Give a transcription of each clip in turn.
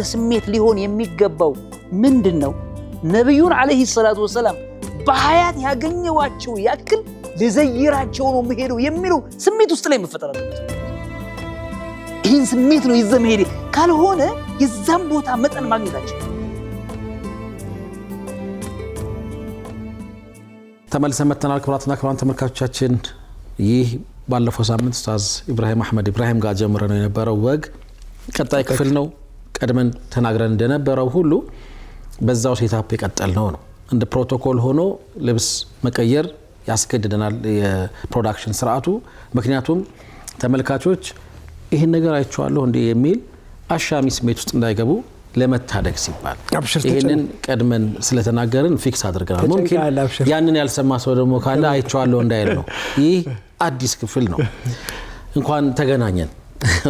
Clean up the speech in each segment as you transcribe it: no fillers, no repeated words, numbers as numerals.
ስሜት ሊሆን የሚገባው ምንድነው? ነብዩን አለይሂ ሰላቱ ወሰለም በሐያት ያገኘዋቸው ያክል ለዘይራቸው ነው መሄዱ የሚሉ ስሜት ውስጥ ላይ መፈጠር አለበት። ይህን ስሜት ነው ይዘህ መሄድ ካልሆነ የዛም ቦታ መጠን ማግኘታችን። ተመልሰን መጥተናል። ክቡራትና ክቡራን ተመልካቾቻችን ይህ ባለፈው ሳምንት ኡስታዝ ኢብራሂም አህመድ ኢብራሂም ጋር ጀምረን የነበረው ወግ ቀጣይ ክፍል ነው። ቀድመን ተናግረን እንደነበረው ሁሉ በዛው ሴታፕ የቀጠልነው ነው። እንደ ፕሮቶኮል ሆኖ ልብስ መቀየር ያስገድደናል የፕሮዳክሽን ስርዓቱ። ምክንያቱም ተመልካቾች ይህን ነገር አይቼዋለሁ እንዴ የሚል አሻሚ ስሜት ውስጥ እንዳይገቡ ለመታደግ ሲባል ይህንን ቀድመን ስለተናገርን ፊክስ አድርገናል። ሙምኪን ያንን ያልሰማ ሰው ደግሞ ካለ አይቼዋለሁ እንዳይል ነው። ይህ አዲስ ክፍል ነው። እንኳን ተገናኘን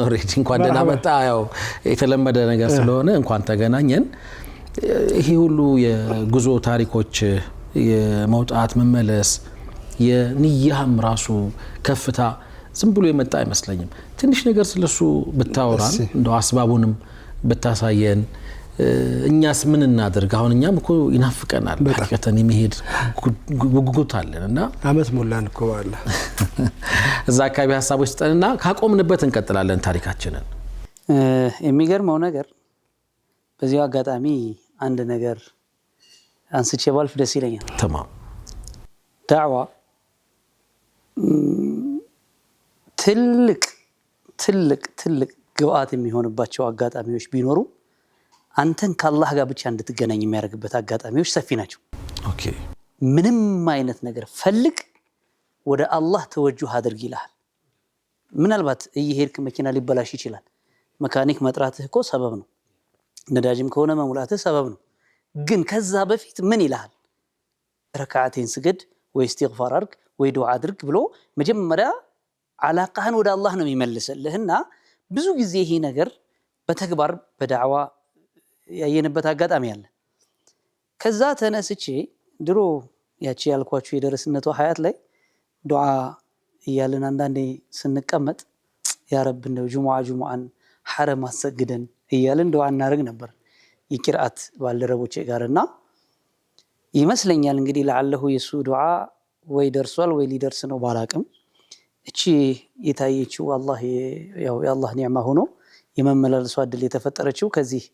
ኦሬዲ እንኳን ደህና መጣ። ያው የተለመደ ነገር ስለሆነ እንኳን ተገናኘን። ይሄ ሁሉ የጉዞ ታሪኮች የመውጣት መመለስ የንያህም ራሱ ከፍታ ዝም ብሎ የመጣ አይመስለኝም። ትንሽ ነገር ስለሱ ብታወራን እንደው አስባቡንም ብታሳየን እኛስ ምን እናድርግ? አሁን እኛም እኮ ይናፍቀናል ሐቂቀተን የሚሄድ ጉጉት አለንና አመት ሞላን እኮ አለ እዛ አካባቢ ሐሳቦች ጠንና ካቆምንበት እንቀጥላለን ታሪካችንን። የሚገርመው ነገር በዚያው አጋጣሚ አንድ ነገር አንስቼ ባልፍ ደስ ይለኛል። ተማም ዳዕዋ ትልቅ ግብአት የሚሆንባቸው አጋጣሚዎች ቢኖሩ አንተን ከአላህ ጋር ብቻ እንድትገናኝ የሚያደርግበት አጋጣሚዎች ሰፊ ናቸው። ኦኬ ምንም አይነት ነገር ፈልግ ወደ አላህ ተወጁህ አድርግ ይላል። ምናልባት እየሄድክ መኪና ሊበላሽ ይችላል። መካኒክ መጥራትህ እኮ ሰበብ ነው። ነዳጅም ከሆነ መሙላትህ ሰበብ ነው። ግን ከዛ በፊት ምን ይላል? ረካዓቴን ስገድ ወይ ኢስቲግፋር አድርግ ወይ ዱዓ አድርግ ብሎ መጀመሪያ አላቃህን ወደ አላህ ነው የሚመልስልህና ብዙ ጊዜ ይሄ ነገር በተግባር በዳዕዋ ያየንበት አጋጣሚ አለ። ከዛ ተነስቼ ድሮ ያቺ ያልኳችሁ የደረስነቷ ሀያት ላይ ዱዓ እያልን አንዳንዴ ስንቀመጥ ያ ረብ እንደው ጁሙዓን ሐረም አሰግደን እያልን ዱዓ እናደርግ ነበር የቂርአት ባልደረቦቼ ጋርና ይመስለኛል እንግዲህ ለዓለሁ የሱ ዱዓ ወይ ደርሷል ወይ ሊደርስ ነው ባላቅም እቺ የታየችው አላህ ያው የአላህ ኒዕማ ሆኖ የመመላለሱ እድል የተፈጠረችው ከዚህ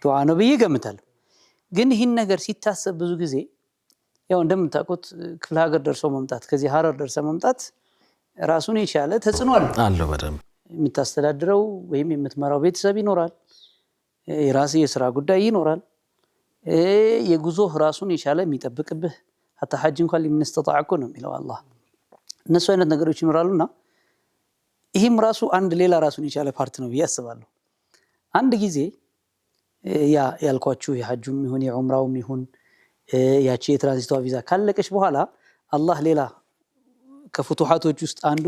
ዱዓ ነው ብዬ ገምታለሁ። ግን ይህን ነገር ሲታሰብ ብዙ ጊዜ ያው እንደምታውቁት ክፍለ ሀገር ደርሶ መምጣት ከዚህ ሀረር ደርሶ መምጣት ራሱን የቻለ ተጽዕኖ አለው። በደንብ የምታስተዳድረው ወይም የምትመራው ቤተሰብ ይኖራል። የራስ የሥራ ጉዳይ ይኖራል። የጉዞ ራሱን የቻለ የሚጠብቅብህ hatta ሐጅ እንኳን ሊምንስተጣዕኩ ነው የሚለው አላህ። እነሱ አይነት ነገሮች ይኖራሉና ይሄም ራሱ አንድ ሌላ ራሱን የቻለ ፓርት ነው ብዬ አስባለሁ። አንድ ጊዜ ያ ያልኳችሁ የሐጁም ይሁን የዑምራውም ይሁን ያቺ የትራንዚቷ ቪዛ ካለቀች በኋላ አላህ ሌላ ከፍቱሃቶች ውስጥ አንዱ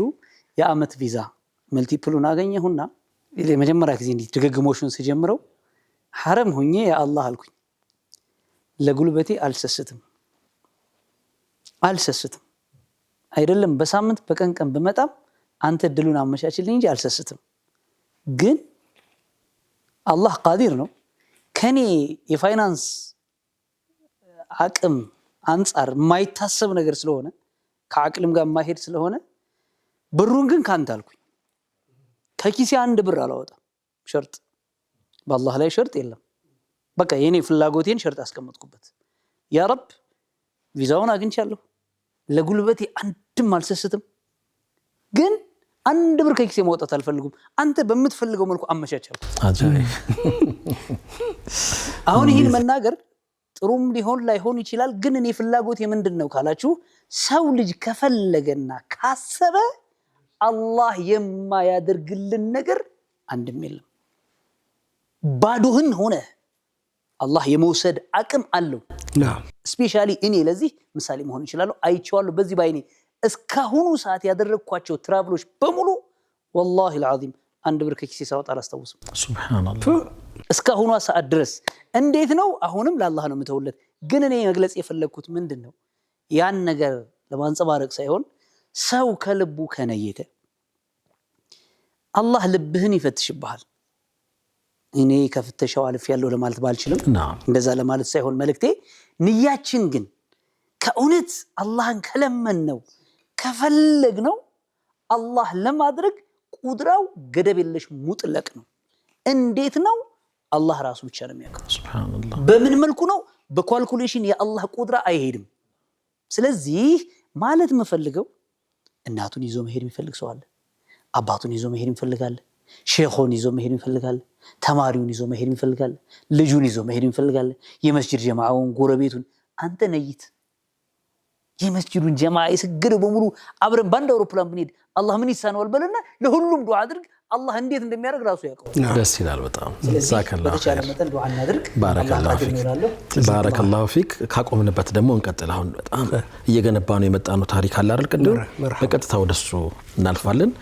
የአመት ቪዛ መልቲፕሉን አገኘሁና ለመጀመሪያ ጊዜ እንዲህ ድግግሞሹን ሲጀምረው ሐረም ሆኜ ያ አላህ አልኩኝ። ለጉልበቴ አልሰስትም አይደለም በሳምንት በቀን በመጣም አንተ ድሉን አመቻችልኝ እንጂ አልሰስትም። ግን አላህ ቃዲር ነው። ከኔ የፋይናንስ አቅም አንፃር የማይታሰብ ነገር ስለሆነ ከአቅልም ጋር የማይሄድ ስለሆነ ብሩን ግን ካንተ አልኩኝ። ከኪሴ አንድ ብር አላወጣም። ሸርጥ በአላህ ላይ ሸርጥ የለም። በቃ የኔ ፍላጎቴን ሸርጥ አስቀመጥኩበት። ያ ረብ ቪዛውን አግኝቻለሁ። ለጉልበቴ አንድም አልሰስትም። ግን አንድ ብር ከኪሴ ማውጣት አልፈልጉም። አንተ በምትፈልገው መልኩ አመቻቻለሁ። አሁን ይህን መናገር ጥሩም ሊሆን ላይሆን ይችላል። ግን እኔ ፍላጎቴ ምንድነው ካላችሁ ሰው ልጅ ከፈለገና ካሰበ አላህ የማያደርግልን ነገር አንድም የለም። ባዶህን ሆነ አላህ የመውሰድ አቅም አለው። ስፔሻሊ እኔ ለዚህ ምሳሌ መሆን ይችላል። አይቼዋለሁ በዚህ ባይኔ እስካሁኑ ሰዓት ያደረኳቸው ትራቭሎች በሙሉ والله العظيم አንድ ብር ከኪሴ ሳወጣ አላስታውስም። ሱብሃንአላህ እስካሁኑ ሰዓት ድረስ እንዴት ነው? አሁንም ለአላህ ነው የምተውለት። ግን እኔ መግለጽ የፈለኩት ምንድነው ያን ነገር ለማንጸባረቅ ሳይሆን ሰው ከልቡ ከነየተ አላህ ልብህን ይፈትሽብሃል። እኔ ከፍተሻው አልፍ ያለው ለማለት ባልችልም እንደዛ ለማለት ሳይሆን መልእክቴ ንያችን ግን ከእውነት አላህን ከለመነው ከፈለግነው አላህ ለማድረግ ቁድራው ገደብ የለሽ ሙጥለቅ ነው። እንዴት ነው? አላህ ራሱ ብቻ ነው የሚያውቀው። ሱብሃንአላህ። በምን መልኩ ነው? በኳልኩሌሽን የአላህ ቁድራ አይሄድም። ስለዚህ ማለት የምፈልገው እናቱን ይዞ መሄድ የሚፈልግ ሰው አለ፣ አባቱን ይዞ መሄድ ይፈልጋል፣ ሼኹን ይዞ መሄድ ይፈልጋል፣ ተማሪውን ይዞ መሄድ ይፈልጋል፣ ልጁን ይዞ መሄድ ይፈልጋል፣ የመስጂድ ጀማዓውን ጎረቤቱን። አንተ ነይት የመስጂዱን ጀማዓ የሰገደው በሙሉ አብረን ባንድ አውሮፕላን ብንሄድ አላህ ምን ይሳነዋል በለና ለሁሉም ዱዓ አድርግ። አላህ እንዴት እንደሚያደርግ ራሱ ያውቀው። ደስ ይላል በጣም። ዛከላሁ በተቻለ መጠን ዱዓ እናድርግ። ባረከላሁ ፊክ። ካቆምንበት ደግሞ እንቀጥል። አሁን በጣም እየገነባ ነው የመጣነው ታሪክ አለ አይደል? ቅድም በቀጥታ ወደሱ እናልፋለን።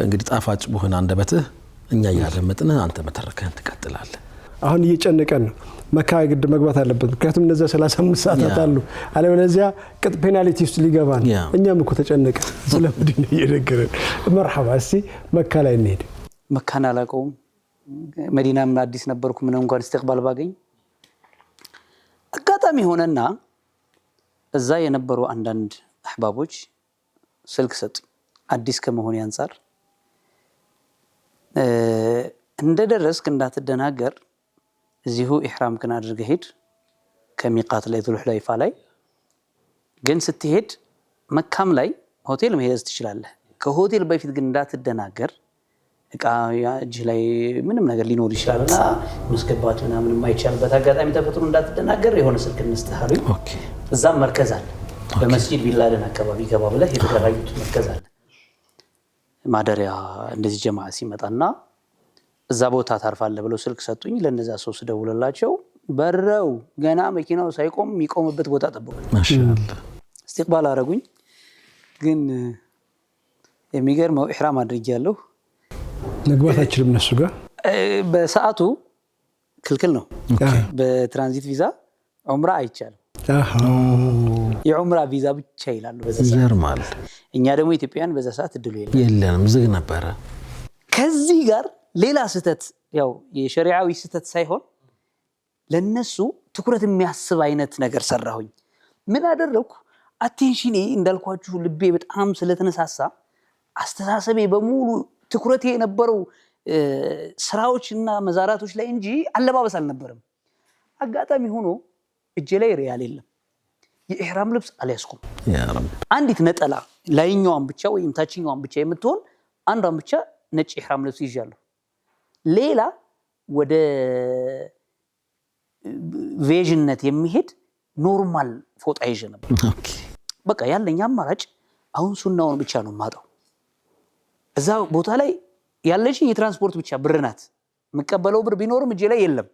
እንግዲህ ጣፋጭ በሆነ አንደበትህ እኛ እያደመጥን አንተ መተረከህን ትቀጥላለህ። አሁን እየጨነቀን ነው። መካ ግድ መግባት አለበት፣ ምክንያቱም እነዛ 35 ሰዓታት አሉ። አለበለዚያ ቅጥ ፔናልቲ ውስጥ ሊገባ ነው። እኛም እኮ ተጨነቀ ስለ መዲና እየነገረን። መርሐባ። እስቲ መካ ላይ እንሄድ። መካን አላውቀውም፣ መዲናም አዲስ ነበርኩ። ምን እንኳን ኢስቲቅባል ባገኝ አጋጣሚ ሆነና እዛ የነበሩ አንዳንድ አህባቦች ስልክ ሰጡኝ። አዲስ ከመሆን አንፃር እንደደረስክ እንዳትደናገር እዚሁ ኢህራም ከን አድርገህ ሄድ ከሚቃት ላይ ዙል ሁለይፋ ላይ። ግን ስትሄድ መካም ላይ ሆቴል መሄድ ትችላለህ። ከሆቴል በፊት ግን እንዳትደናገር፣ እቃ እጅህ ላይ ምንም ነገር ሊኖር ይችላልና መስገባት ምናምን የማይቻልበት አጋጣሚ ተፈጥሮ እንዳትደናገር የሆነ ስልክ እንስጥህ አሉኝ። እዛም መርከዝ አለ፣ በመስጂድ ቢላደን አካባቢ ገባ ብለህ የተደራጁት መርከዝ አለ። ማደሪያ እንደዚህ ጀማዓ ሲመጣና እዛ ቦታ ታርፋለህ ብለው ስልክ ሰጡኝ። ለነዛ ሰው ስደውልላቸው በረው ገና መኪናው ሳይቆም የሚቆምበት ቦታ ጠብቁኝ። ማሻአላህ ኢስቲቅባል አረጉኝ። ግን የሚገርመው ኢህራም አድርጌያለሁ። መግባት አይችልም እነሱ ጋር በሰዓቱ ክልክል ነው። በትራንዚት ቪዛ ዑምራ አይቻልም። የዑምራ ቪዛ ብቻ ይላሉ በዛ ሰዓት። ይገርማል። እኛ ደግሞ ኢትዮጵያውያን በዛ ሰዓት እድሉ የለንም፣ ዝግ ነበረ። ከዚህ ጋር ሌላ ስህተት፣ ያው የሸሪዓዊ ስህተት ሳይሆን ለነሱ ትኩረት የሚያስብ አይነት ነገር ሰራሁኝ። ምን አደረኩ? አቴንሽኔ እንዳልኳችሁ ልቤ በጣም ስለተነሳሳ አስተሳሰቤ በሙሉ ትኩረቴ የነበረው ስራዎችና መዛራቶች ላይ እንጂ አለባበስ አልነበረም። አጋጣሚ ሆኖ እጄ ላይ ሪያል የለም፣ የኢህራም ልብስ አልያዝኩም። አንዲት ነጠላ ላይኛዋን ብቻ ወይም ታችኛዋን ብቻ የምትሆን አንዷን ብቻ ነጭ ኢህራም ልብስ ይዣለሁ። ሌላ ወደ ቬዥነት የሚሄድ ኖርማል ፎጣ ይዤ ነበር። በቃ ያለኝ አማራጭ አሁን ሱናውን ብቻ ነው ማጣው። እዛ ቦታ ላይ ያለችኝ የትራንስፖርት ብቻ ብር ናት። የምቀበለው ብር ቢኖርም እጄ ላይ የለም።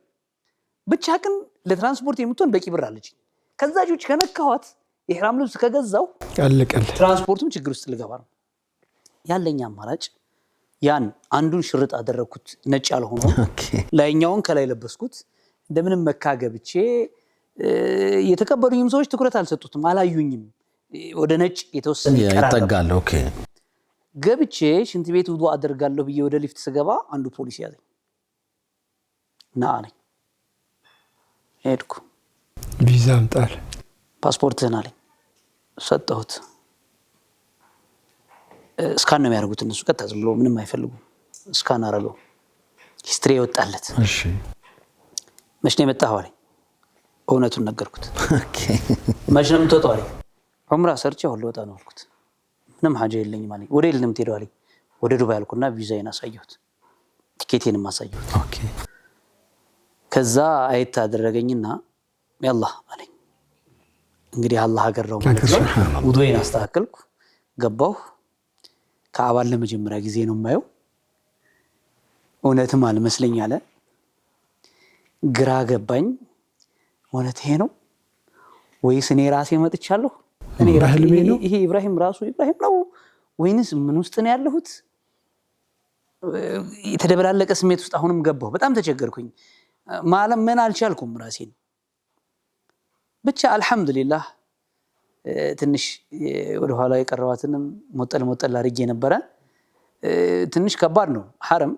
ብቻ ግን ለትራንስፖርት የምትሆን በቂ ብር አለችኝ። ከዛች ውጭ ከነካኋት የኢህራም ልብስ ከገዛው አለቀል፣ ትራንስፖርቱም ችግር ውስጥ ልገባ ነው። ያለኝ አማራጭ ያን አንዱን ሽርጥ አደረኩት፣ ነጭ ያልሆነው ላይኛውን ከላይ ለበስኩት። እንደምንም መካ ገብቼ የተቀበሉኝም ሰዎች ትኩረት አልሰጡትም፣ አላዩኝም። ወደ ነጭ የተወሰነ ይቀራል። ኦኬ ገብቼ ሽንት ቤት ውዱእ አደርጋለሁ ብዬ ወደ ሊፍት ስገባ አንዱ ፖሊስ ያዘኝ። ና አለኝ። ሄድኩ። ቪዛ አምጣል፣ ፓስፖርትህን አለኝ። ሰጠሁት። እስካን ነው የሚያደርጉት እነሱ፣ ቀጥታ ዝም ብሎ ምንም አይፈልጉም። እስካን አደረገው፣ ሂስትሪ ይወጣለት። እሺ መች ነው የመጣኸው አለኝ። እውነቱን ነገርኩት። መች ነው የምትወጣው አለኝ። ዑምራ ሰርቼ አሁን ልወጣ ነው አልኩት። ምንም ሀጃ የለኝም አለኝ። ወደ የት ነው የምትሄደው አለኝ። ወደ ዱባይ አልኩና ቪዛዬን አሳየሁት፣ ቲኬቴንም አሳየሁት። ከዛ አየት አደረገኝና ያላህ አለኝ። እንግዲህ አላህ ሀገር ነው ማለት ነው። ውዱእን አስተካከልኩ፣ ገባሁ። ከአባል ለመጀመሪያ ጊዜ ነው የማየው። እውነትም አልመስለኝ አለ። ግራ ገባኝ። እውነት ይሄ ነው ወይስ እኔ ራሴ መጥቻለሁ? እኔ ይሄ ኢብራሂም ራሱ ኢብራሂም ነው ወይንስ ምን ውስጥ ነው ያለሁት? የተደበላለቀ ስሜት ውስጥ አሁንም ገባሁ። በጣም ተቸገርኩኝ። ማለም ምን አልቻልኩም ራሴን። ብቻ አልহামዱሊላህ ትንሽ ወደ ኋላ የቀረዋትንም ሞጠል አድርጌ ነበረ። ትንሽ ከባድ ነው ሐረም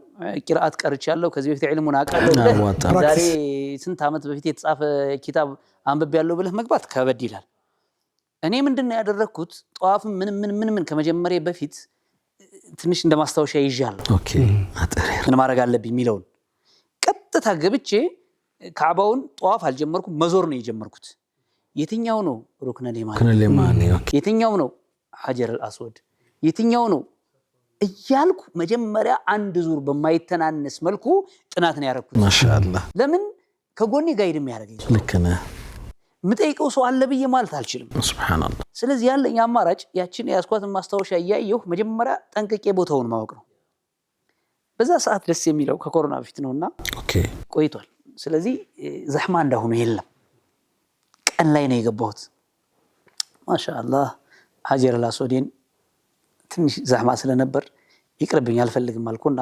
ቂራአት ቀርቻለሁ ከዚህ በፊት ዒልሙን አውቃለሁ ዛሬ ስንት ዓመት በፊት የተጻፈ ኪታብ አንብቤያለሁ ብለህ መግባት ከበድ ይላል እኔ ምንድነው ያደረኩት ጧፍ ምን ከመጀመሪያ በፊት ትንሽ እንደማስታወሻ ይዣለሁ ኦኬ አጥሬ ምን ማድረግ አለብኝ ሚለውን ቀጥታ ገብቼ ካዕባውን ጧፍ አልጀመርኩም መዞር ነው የጀመርኩት የትኛው ነው ሩክነል የማኒ ኦኬ የትኛው ነው ሐጀር አልአስወድ የትኛው ነው እያልኩ መጀመሪያ አንድ ዙር በማይተናነስ መልኩ ጥናት ነው ያረኩት ማሻአላህ ለምን ከጎኔ ጋይድ የሚያደርገኝ ልክ ነህ ምጠይቀው ሰው አለ ብዬ ማለት አልችልም ሱብሃንአላህ ስለዚህ ያለኝ አማራጭ ያችን ያስኳትን ማስታወሻ ያያየሁ መጀመሪያ ጠንቅቄ ቦታውን ማወቅ ነው በዛ ሰዓት ደስ የሚለው ከኮሮና በፊት ነውና ኦኬ ቆይቷል ስለዚህ ዘህማ እንዳሁኑ የለም ቀን ላይ ነው የገባሁት ማሻአላህ ሐጀር አልአስወድን ትንሽ ዘህማ ስለነበር ይቅርብኝ አልፈልግም አልኩና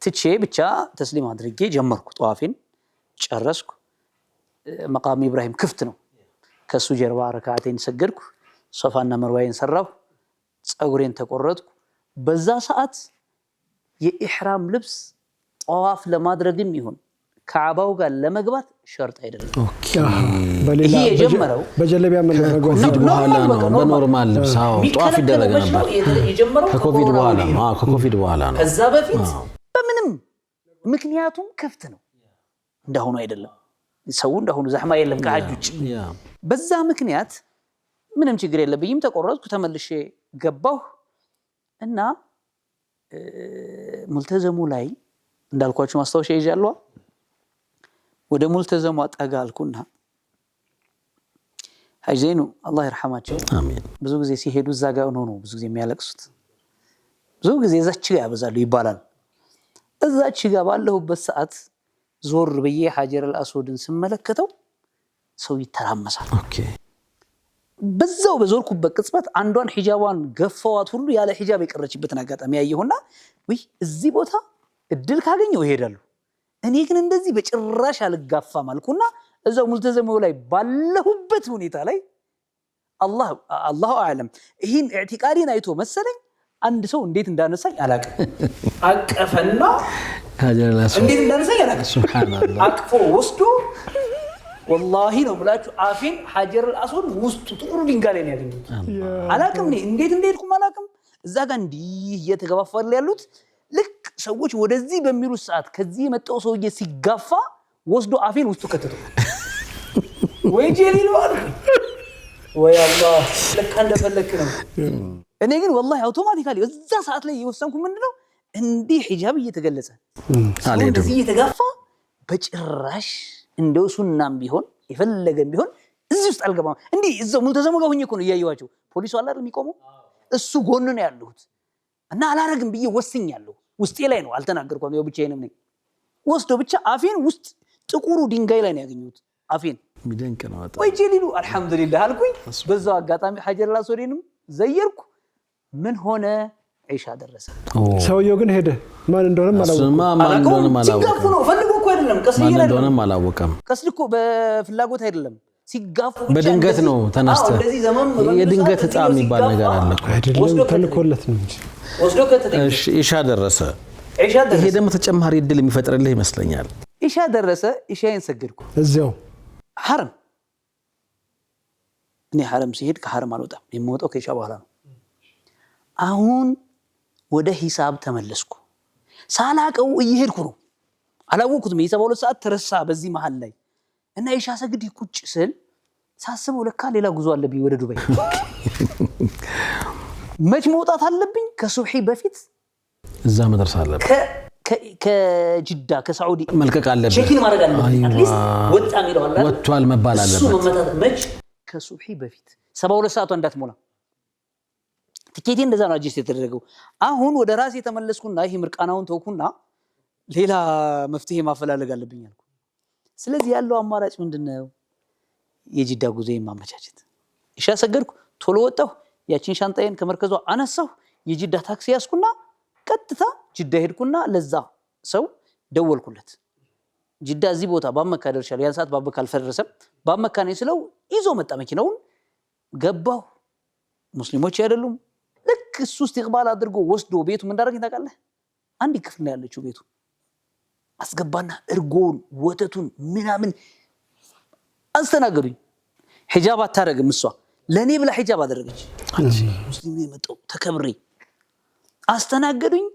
ትቼ ብቻ ተስሊም አድርጌ ጀመርኩ ጧፌን ጨረስኩ መቃም ኢብራሂም ክፍት ነው ከሱ ጀርባ ረካዓቴን ሰገድኩ ሶፋና መርዋዬን ሰራሁ ጸጉሬን ተቆረጥኩ በዛ ሰዓት የኢህራም ልብስ ጧፍ ለማድረግም ይሁን ካዕባው ጋር ለመግባት ሸርጥ አይደለም ኦኬ በሌላ የጀመረው በጀለቢያ መነገር ኮቪድ በኋላ ነው በኖርማል ልብሳው ጧፍ ይደረግ ነበር የጀመረው ከኮቪድ በኋላ ነው ከኮቪድ በኋላ ነው ከዛ በፊት በምንም ምክንያቱም ክፍት ነው እንዳሁኑ አይደለም ሰው እንዳሁኑ ዘህማ የለም ከሐጅ ውጭ በዛ ምክንያት ምንም ችግር የለብኝም ተቆረጥኩ ተመልሼ ገባሁ እና ሙልተዘሙ ላይ እንዳልኳችሁ ማስታወሻ ይዣለሁ ወደ ሙልተዘሙ አጣጋልኩና ሐጅ ዘይኑ አላህ ይርሐማቸው አሜን ብዙ ጊዜ ሲሄዱ እዛ ጋር ነው ብዙ ጊዜ የሚያለቅሱት ብዙ ጊዜ እዛች ጋር ያበዛሉ ይባላል እዛች ጋር ባለሁበት ሰዓት ዞር በየ ሐጀር አልአስወድን ስመለከተው ሰው ይተራመሳል ኦኬ በዛው በዞርኩበት ቅጽበት አንዷን ሒጃቧን ገፈዋት ሁሉ ያለ ሒጃብ የቀረችበትን አጋጣሚ ያየሁና ወይ እዚህ ቦታ እድል ካገኘው እሄዳለሁ እኔ ግን እንደዚህ በጭራሽ አልጋፋም አልኩና እዛው ሙልተዘሙ ላይ ባለሁበት ሁኔታ ላይ አላሁ አዕለም ይህን ኢዕቲቃዲን አይቶ መሰለኝ አንድ ሰው እንዴት እንዳነሳኝ አላቅም አቀፈና ሐጀር አልአስወድ እንዴት እንዳነሳኝ አላቅም ሱብሃንአላህ አቅፎ ወስዶ ወላሂ ነው ብላችሁ አፌን ሐጀር አልአስወድ ውስጡ ጥቁር ድንጋይ ላይ ነው ያገኘሁት አላቅም እኔ እንዴት እንደሄድኩም አላቅም እዛ ጋር እንዲህ እየተገፋፋሉ ያሉት ልክ ሰዎች ወደዚህ በሚሉት ሰዓት ከዚህ የመጣው ሰውዬ ሲጋፋ ወስዶ አፌን ውስጡ ከተተው ወይ ጀሊል ማለት ወይ አላህ ለካ እንደፈለክ ነው እኔ ግን ወላሂ አውቶማቲካሊ እዛ ሰዓት ላይ የወሰንኩ ምንድነው እንዲህ ሒጃብ እየተገለጸ እንደዚህ እየተጋፋ በጭራሽ እንደው ሱናም ቢሆን የፈለገም ቢሆን እዚህ ውስጥ አልገባም እንዲህ እዛው ሙልተዘሙ ጋር ሆኜ እኮ ነው እያየኋቸው ፖሊሱ አለ አይደል የሚቆመው እሱ ጎን ነው ያለሁት እና አላረግም ብዬ ወስኛለሁ ውስጤ ላይ ነው አልተናገርኩም ያው ብቻዬንም ነኝ ወስዶ ብቻ አፌን ውስጥ ጥቁሩ ድንጋይ ላይ ነው ያገኘሁት አፌን ሚደንቅ ነው አጣ ወይ ጀሊሉ አልহামዱሊላህ አልኩኝ በዛው አጋጣሚ ሐጀር አልአስወድንም ዘይርኩ ምን ሆነ ዒሻ ደረሰ ሰውየው ግን ሄደ ማን እንደሆነም አላወቀም ሲጋፉ ነው ፈልጎ እኮ አይደለም ቀስ ማን እንደሆነም አላወቀም ቀስ እኮ በፍላጎት አይደለም ሲጋፉ በድንገት ነው ተነስተ የድንገት ዕጣ የሚባል ነገር አለ እኮ አይደለም ተልኮለት ነው እንጂ ወስዶ ከተተኝ እሺ ኢሻ ደረሰ ይሄ ደግሞ ተጨማሪ እድል የሚፈጥርልህ ይመስለኛል ኢሻ ደረሰ ኢሻዬን ሰገድኩ እዚያው ሐረም እኔ ሐረም ሲሄድ ከሐረም አልወጣም የምወጣው ከኢሻ በኋላ ነው አሁን ወደ ሂሳብ ተመለስኩ ሳላቀው እየሄድኩ ነው አላወኩትም የሂሳብ 2 ሰዓት ተረሳ በዚህ መሃል ላይ እና ኢሻ ሰግድ ቁጭ ስል ሳስበው ለካ ሌላ ጉዞ አለብኝ ወደ ዱባይ መች መውጣት አለብኝ ከሱብሂ በፊት እዛ መድረስ አለብኝ ከጅዳ ከሳዑዲ መልቀቅ አለብኝ ቼኪን ማድረግ አለብኝ አትሊስት ወጣ የሚለው አለ ወጥቷል መባል አለበት እሱ መመታት መች ከሱብሂ በፊት 72 ሰዓት እንዳትሞላ ትኬቴ እንደዛ ነው አጅስት የተደረገው አሁን ወደ ራሴ ተመለስኩና ይሄ ምርቃናውን ተውኩና ሌላ መፍትሄ ማፈላለግ አለብኝ አልኩ ስለዚህ ያለው አማራጭ ምንድነው የጅዳ ጉዞዬን ማመቻቸት ኢሻ ሰገድኩ ቶሎ ወጣሁ ያቺን ሻንጣዬን ከመርከዟ አነሳሁ የጅዳ ታክሲ ያስኩና ቀጥታ ጅዳ ሄድኩና ለዛ ሰው ደወልኩለት ጅዳ እዚህ ቦታ ባመካ ደርሻለሁ ያን ሰዓት ባበካ አልፈረሰም ባመካ ነኝ ስለው ይዞ መጣ መኪናውን ገባሁ ሙስሊሞች አይደሉም ልክ እሱ ኢስቲቅባል አድርጎ ወስዶ ቤቱ ምን እንዳደረገኝ ታውቃለህ? አንድ ክፍል ነው ያለችው ቤቱ አስገባና እርጎውን ወተቱን ምናምን አስተናገዱኝ። ሒጃብ አታረግም እሷ ለኔ ብላ ሒጃብ አደረገች። ሙስሊም ነው የመጣው ተከብሬ አስተናገዱኝ።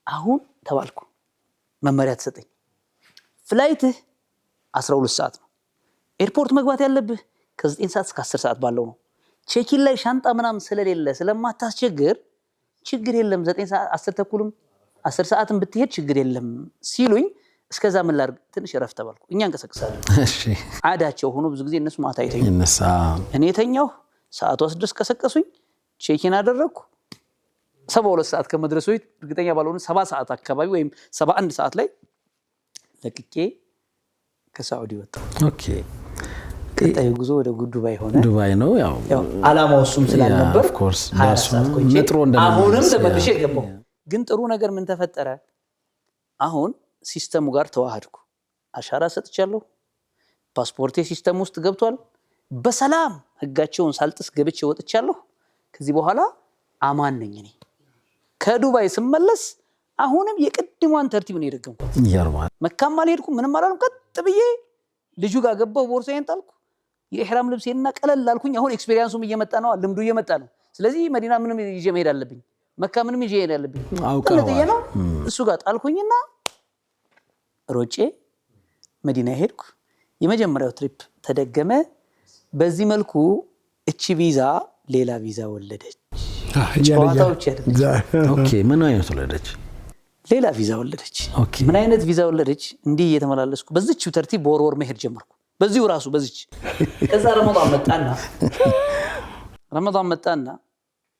አሁን ተባልኩ መመሪያ ተሰጠኝ። ፍላይትህ 12 ሰዓት ነው። ኤርፖርት መግባት ያለብህ ከ9 ሰዓት እስከ 10 ሰዓት ባለው ነው። ቼኪን ላይ ሻንጣ ምናምን ስለሌለ ስለማታስቸግር ችግር የለም 9 ሰዓት 10 ተኩልም 10 ሰዓትም ብትሄድ ችግር የለም ሲሉኝ እስከዛ ምን ላድርግ ትንሽ ረፍ ተባልኩ። እኛ እንቀሰቅሳለን። እሺ አዳቸው ሆኖ ብዙ ጊዜ እነሱ ማታ ይተኙ ይነሳ እኔ ተኛው ሰዓቱ ድረስ ቀሰቀሱኝ። ቼኪን አደረኩ 72 ሰዓት ከመድረሱ በፊት እርግጠኛ ባልሆነ 70 ሰዓት አካባቢ ወይም 71 ሰዓት ላይ ለቅቄ ከሳዑዲ ወጣሁ። ኦኬ ቀጣዩ ጉዞ ወደ ዱባይ ሆነ። ዱባይ ነው ያው አላማው እሱም ስላልነበር ኦፍ ኮርስ ዳሱ ነጥሮ እንደማለት አሁንም ተመልሼ ገባሁ። ግን ጥሩ ነገር ምን ተፈጠረ? አሁን ሲስተሙ ጋር ተዋሃድኩ። አሻራ ሰጥቻለሁ። ፓስፖርቴ ሲስተም ውስጥ ገብቷል። በሰላም ህጋቸውን ሳልጥስ ገብቼ ወጥቻለሁ። ከዚህ በኋላ አማን ነኝ እኔ። ከዱባይ ስመለስ አሁንም የቅድሟን ተርቲብ ነው የደገምኩት። ይገርማል። መካም አልሄድኩም ምንም አላልኩም። ቀጥ ብዬ ልጁ ጋር ገባሁ። ቦርሳዬን ጣልኩ። የኢህራም ልብሴንና ቀለል አልኩኝ። አሁን ኤክስፒሪየንሱም እየመጣ ነው፣ ልምዱ እየመጣ ነው። ስለዚህ መዲና ምንም ይዤ መሄድ አለብኝ፣ መካ ምንም ይዤ መሄድ አለብኝ። ቀለጥዬ ነው እሱ ጋር ጣልኩኝና ሮጬ መዲና ሄድኩ። የመጀመሪያው ትሪፕ ተደገመ። በዚህ መልኩ እቺ ቪዛ ሌላ ቪዛ ወለደች። ጨዋታዎች ያደረች ኦኬ ምን አይነት ወለደች? ሌላ ቪዛ ወለደች። ምን አይነት ቪዛ ወለደች? እንዲህ እየተመላለስኩ በዚህው ተርቲብ በወር መሄድ ጀመርኩ። በዚሁ ራሱ በዚች ከዛ ረመዳን መጣና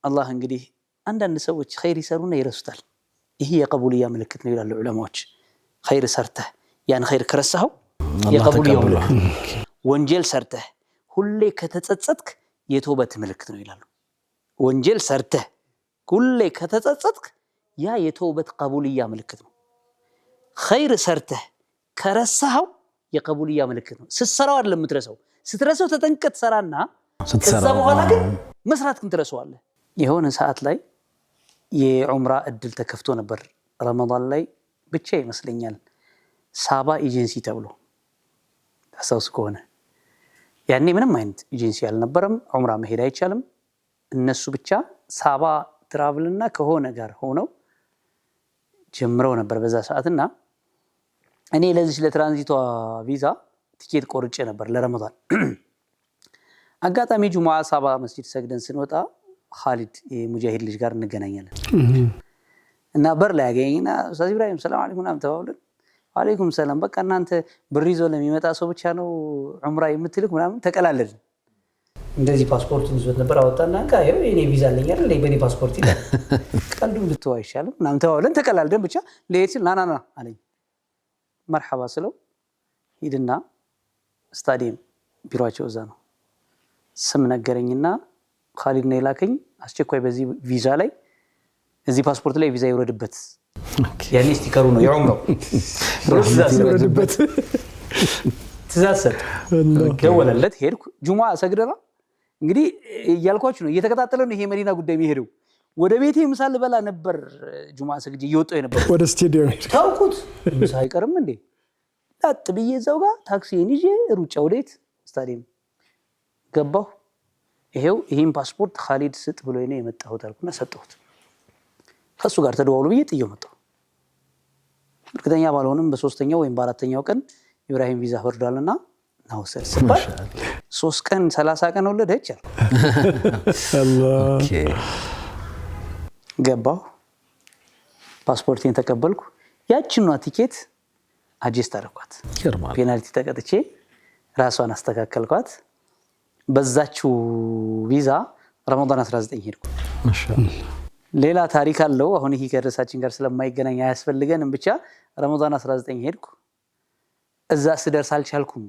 አላህ እንግዲህ አንዳንድ ሰዎች ኸይር ይሰሩና ይረሱታል። ይሄ የቀቡልያ ምልክት ነው ይላሉ ዑለማዎች። ኸይር ሰርተህ ያን ኸይር ከረሳኸው የቀቡልያ ምልክት፣ ወንጀል ሰርተህ ሁሌ ከተጸጸትክ የተውበት ምልክት ነው ይላሉ። ወንጀል ሰርተህ ሁሌ ከተጸጸትክ ያ የተውበት ቀቡልያ ምልክት ነው። ኸይር ሰርተህ ከረሳኸው የቀቡልያ ምልክት ነው። ስትሰራው አይደለም የምትረሳው፣ ስትረሳው ተጠንቀህ ትሰራና ከዛ በኋላ ግን መስራት ግን ትረሳዋለህ። የሆነ ሰዓት ላይ የዑምራ እድል ተከፍቶ ነበር ረመዳን ላይ ብቻ ይመስለኛል። ሳባ ኤጀንሲ ተብሎ ታስታውስ ከሆነ ያኔ ምንም አይነት ኤጀንሲ አልነበረም። ዑምራ መሄድ አይቻልም። እነሱ ብቻ ሳባ ትራቭልና ከሆነ ጋር ሆነው ጀምረው ነበር በዛ ሰዓትና እኔ ለዚህ ለትራንዚቷ ቪዛ ቲኬት ቆርጬ ነበር ለረመዳን። አጋጣሚ ጁሙዓ ሳባ መስጂድ ሰግደን ስንወጣ ኻሊድ የሙጃሂድ ልጅ ጋር እንገናኛለን እና በር ላይ ያገኘኝና ኡስታዝ ኢብራሂም ሰላም አለይኩም ምናምን ተባብለን አለይኩም ሰላም በቃ እናንተ ብር ይዞ ለሚመጣ ሰው ብቻ ነው ዑምራ የምትልክ ምናምን ተቀላለድን። እንደዚህ ፓስፖርቱን ይዞት ነበር አወጣና ይኸው የኔ ቪዛ አለኝ አይደል በኔ ፓስፖርት ይላል። ቀልዱን ልትተው አይሻልም ምናምን ተባብለን ተቀላልደን ብቻ ለየት ሲል ና አለኝ። መርሐባ ስለው ሂድና ስታዲየም ቢሮአቸው እዛ ነው ስም ነገረኝና ኻሊድ ነው የላከኝ። አስቸኳይ በዚህ ቪዛ ላይ እዚህ ፓስፖርት ላይ ቪዛ ይወረድበት ያኔ ስቲከሩ ነው የዑምራው ይወረድበት ትእዛዝ ሰጥ ደወለለት። ሄድኩ ጁሙዓ ሰግደና እንግዲህ እያልኳችሁ ነው እየተከታተለ ነው ይሄ መዲና ጉዳይ የሚሄደው። ወደ ቤቴ ምሳ ልበላ ነበር ጁሙዓ ሰግጄ እየወጣሁ ነበር ወደ ስቴዲየም ታውቁት ምሳ አይቀርም እንዴ ላጥ ብዬ እዛው ጋር ታክሲን ይዤ ሩጫ ወዴት ስታዲየም ገባሁ። ይሄው ይሄን ፓስፖርት ኻሊድ ስጥ ብሎ ነው የመጣሁት አልኩና ሰጠሁት። ከሱ ጋር ተደዋውሉ ብዬ ጥዬው መጣሁ። እርግጠኛ ባልሆንም በሶስተኛው ወይም በአራተኛው ቀን ኢብራሂም ቪዛ ወርዷልና ናውሰል ሲባል 3 ቀን 30 ቀን ወለደች አልኩ። ኦኬ ገባሁ። ፓስፖርቴን ተቀበልኩ። ያቺኗ ቲኬት አጀስት አደረኳት። ይገርማል። ፔናልቲ ተቀጥቼ ራሷን አስተካከልኳት። በዛችው ቪዛ ረመዳን 19 ሄድኩ። ማሻአላህ ሌላ ታሪክ አለው። አሁን ይሄ ከርዕሳችን ጋር ስለማይገናኝ አያስፈልገንም። ብቻ ረመዳን 19 ሄድኩ። እዛ ስደርስ አልቻልኩም።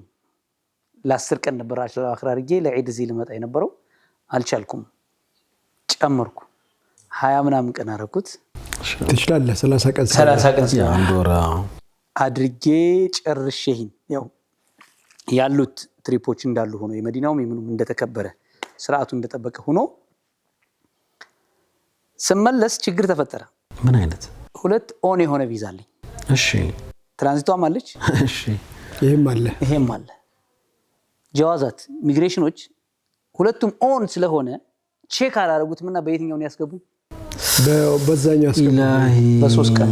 ለ10 ቀን ነበር አክራርጌ ለዒድ እዚህ ልመጣ የነበረው አልቻልኩም። ጨመርኩ 20 ምናምን ቀን አደረኩት። ትችላለህ 30 ቀን አንድ ወር አድርጌ ጨርሼኝ ያው ያሉት ትሪፖች እንዳሉ ሆኖ የመዲናውም የምኑም እንደተከበረ ስርዓቱ እንደተጠበቀ ሆኖ ስመለስ ችግር ተፈጠረ። ምን አይነት? 2 ኦን የሆነ ቪዛ አለኝ። እሺ ትራንዚቷም አለች። እሺ ይሄም አለ። ጀዋዛት ኢሚግሬሽኖች ሁለቱም ኦን ስለሆነ ቼክ አላደረጉትምና በየትኛው ነው ያስገቡኝ? በዛኛው ያስገቡ። በ3 ቀን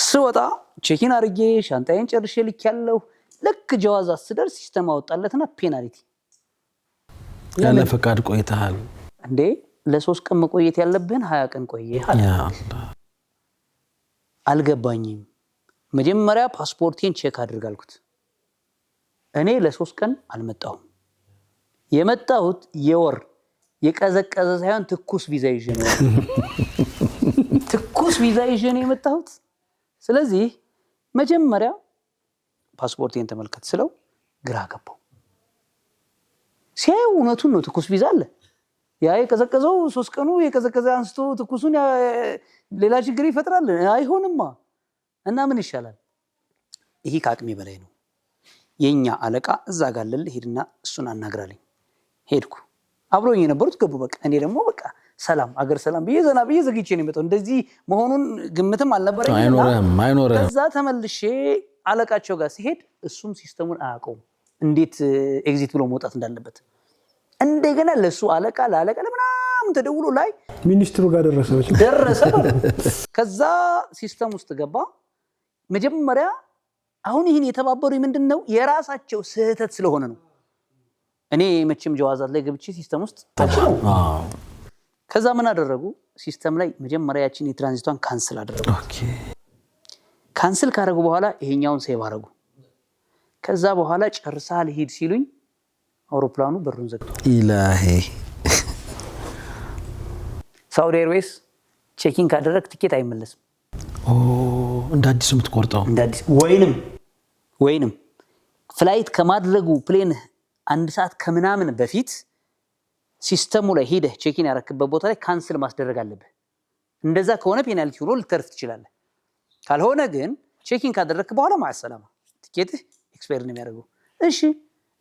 ስወጣ ቼኪን አድርጌ ሻንጣዬን ጨርሼ ልኬያለሁ። ልክ ጀዋዛት ስደርስ ሲስተም አወጣለትና ፔናልቲ ያለ ፈቃድ ቆይተሃል እንዴ? ለ3 ቀን መቆየት ያለብህን 20 ቀን ቆየህ። ያ አላህ አልገባኝም። መጀመሪያ ፓስፖርቴን ቼክ አድርጋልኩት። እኔ ለ3 ቀን አልመጣሁም። የመጣሁት የወር የቀዘቀዘ ሳይሆን ትኩስ ቪዛ ይዤ ነው። ትኩስ ቪዛ ይዤ ነው የመጣሁት። ስለዚህ መጀመሪያ ፓስፖርቴን ተመልከት ስለው ግራ ገባው። ሲያዩ እውነቱን ነው፣ ትኩስ ቪዛ አለ። ያ የቀዘቀዘው 3 ቀኑ የቀዘቀዘ አንስቶ ትኩሱን ሌላ ችግር ይፈጥራል። አይሆንማ። እና ምን ይሻላል? ይሄ ከአቅሜ በላይ ነው። የኛ አለቃ እዛ ጋር ለል ሄድና እሱን አናግራለኝ። ሄድኩ። አብሮኝ የነበሩት ገቡ። በቃ እኔ ደግሞ በቃ ሰላም አገር ሰላም ብዬ ዘና ብዬ ዘግቼ ነው የመጣው። እንደዚህ መሆኑን ግምትም አልነበረኝ። አይኖርም። ከዛ ተመልሼ አለቃቸው ጋር ሲሄድ እሱም ሲስተሙን አያውቀውም እንዴት ኤግዚት ብሎ መውጣት እንዳለበት። እንደገና ለሱ አለቃ ለምናምን ተደውሎ ላይ ሚኒስትሩ ጋር ደረሰ። ከዛ ሲስተም ውስጥ ገባ። መጀመሪያ አሁን ይህን የተባበሩኝ ምንድነው የራሳቸው ስህተት ስለሆነ ነው። እኔ መቼም ጀዋዛት ላይ ገብቼ ሲስተም ውስጥ ታችው። ከዛ ምን አደረጉ? ሲስተም ላይ መጀመሪያ ያቺን የትራንዚቷን ካንስል አደረጉ። ካንስል ካደረጉ በኋላ ይሄኛውን ሴቭ አደረጉ። ከዛ በኋላ ጨርሰሃል ሂድ ሲሉኝ አውሮፕላኑ በሩን ዘግቷል። ኢላሂ ሳውዲ ኤርዌይስ ቼኪንግ ካደረክ ትኬት አይመለስም። እንደ አዲስ የምትቆርጠው እንደ አዲስ ወይንም ፍላይት ከማድረጉ ፕሌን 1 ሰዓት ከምናምን በፊት ሲስተሙ ላይ ሄደህ ቼኪን ያረክበት ቦታ ላይ ካንስል ማስደረግ አለብህ። እንደዛ ከሆነ ፔናልቲ ሆኖ ልተርፍ ትችላለህ። ካልሆነ ግን ቼኪን ካደረክ በኋላ ማሰላማ ትኬትህ ኤክስፓየር ነው የሚያደርገው። እሺ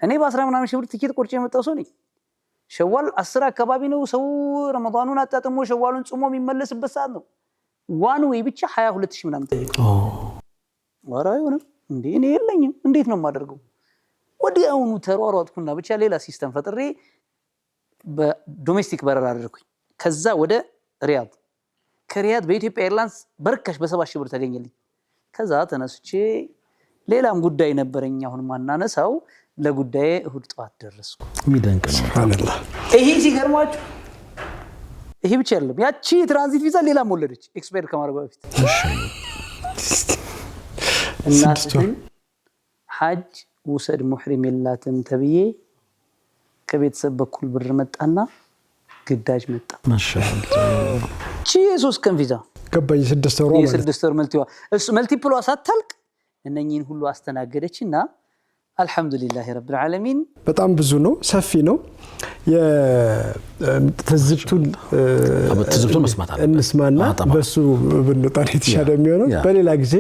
እኔ በ10 ምናምን ሺህ ብር ትኬት ቆርጬ የመጣው ሰው ነኝ። ሸዋል 10 አካባቢ ነው ሰው ረመዳኑን አጣጥሞ ሸዋሉን ጾሞ የሚመለስበት ሰዓት ነው። ዋን ዌይ ብቻ 22000 ምናምን ጠይቀው። ወራ አይሆንም እንዴ? እኔ የለኝም እንዴት ነው የማደርገው? ወዲያውኑ ተሯሯጥኩና ብቻ ሌላ ሲስተም ፈጥሬ በዶሜስቲክ በረራ አደረኩኝ። ከዛ ወደ ሪያድ፣ ከሪያድ በኢትዮጵያ ኤርላይንስ በርካሽ በ7000 ብር ተገኘልኝ። ከዛ ተነስቼ ሌላም ጉዳይ ነበረኝ አሁን ማናነሳው ለጉዳዬ እሁድ ጧት ደረስኩ። የሚደንቅ ነው። ሱብሃንአላህ። ይሄ ሲገርማችሁ ይሄ ብቻ አይደለም፣ ያቺ ትራንዚት ቪዛ ሌላም ወለደች ኤክስፓየር ከማድረጓ በፊት። እናትህን ሐጅ ውሰድ ሙህሪም የላትም ተብዬ ከቤተሰብ በኩል ብር መጣና ግዳጅ መጣ። ማሻአላህ። እቺ የ3 ቀን ቪዛ ገባኝ። 6 ወር ማለት የ6 ወር መልቲፕሏ ሳታልቅ እነኚህን ሁሉ አስተናገደችና አልহামዱሊላህ ረብል ዓለሚን። በጣም ብዙ ነው፣ ሰፊ ነው። የትዝብቱን መስማት አለ እንስማና በሱ ብንጣን የተሻለ የሚሆነው። በሌላ ጊዜ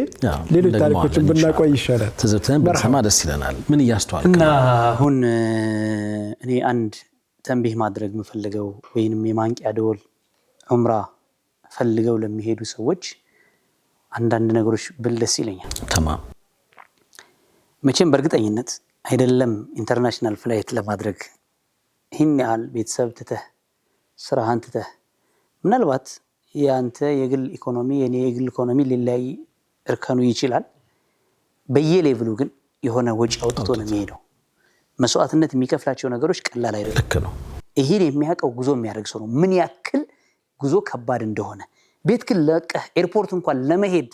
ሌሎች ታሪኮችን ብናቆይ ይሻላል። ትዝብቱን በሰማ ደስ ይለናል። ምን እያስተዋልክ እና አሁን እኔ አንድ ተንቢህ ማድረግ የምፈልገው ወይንም የማንቂያ ደወል ዑምራ ፈልገው ለሚሄዱ ሰዎች አንዳንድ ነገሮች ብል ደስ ይለኛል። ተማም መቼም በእርግጠኝነት አይደለም ኢንተርናሽናል ፍላይት ለማድረግ ይህን ያህል ቤተሰብ ትተህ ስራህን ትተህ ምናልባት ያንተ የግል ኢኮኖሚ የኔ የግል ኢኮኖሚ ሊለያይ እርከኑ ይችላል። በየሌቭሉ ግን የሆነ ወጪ አውጥቶ ነው የሚሄደው። መስዋዕትነት የሚከፍላቸው ነገሮች ቀላል አይደለም። ልክ ነው። ይሄን የሚያውቀው ጉዞ የሚያደርግ ሰው ነው ምን ያክል ጉዞ ከባድ እንደሆነ። ቤት ግን ለቀህ ኤርፖርት እንኳን ለመሄድ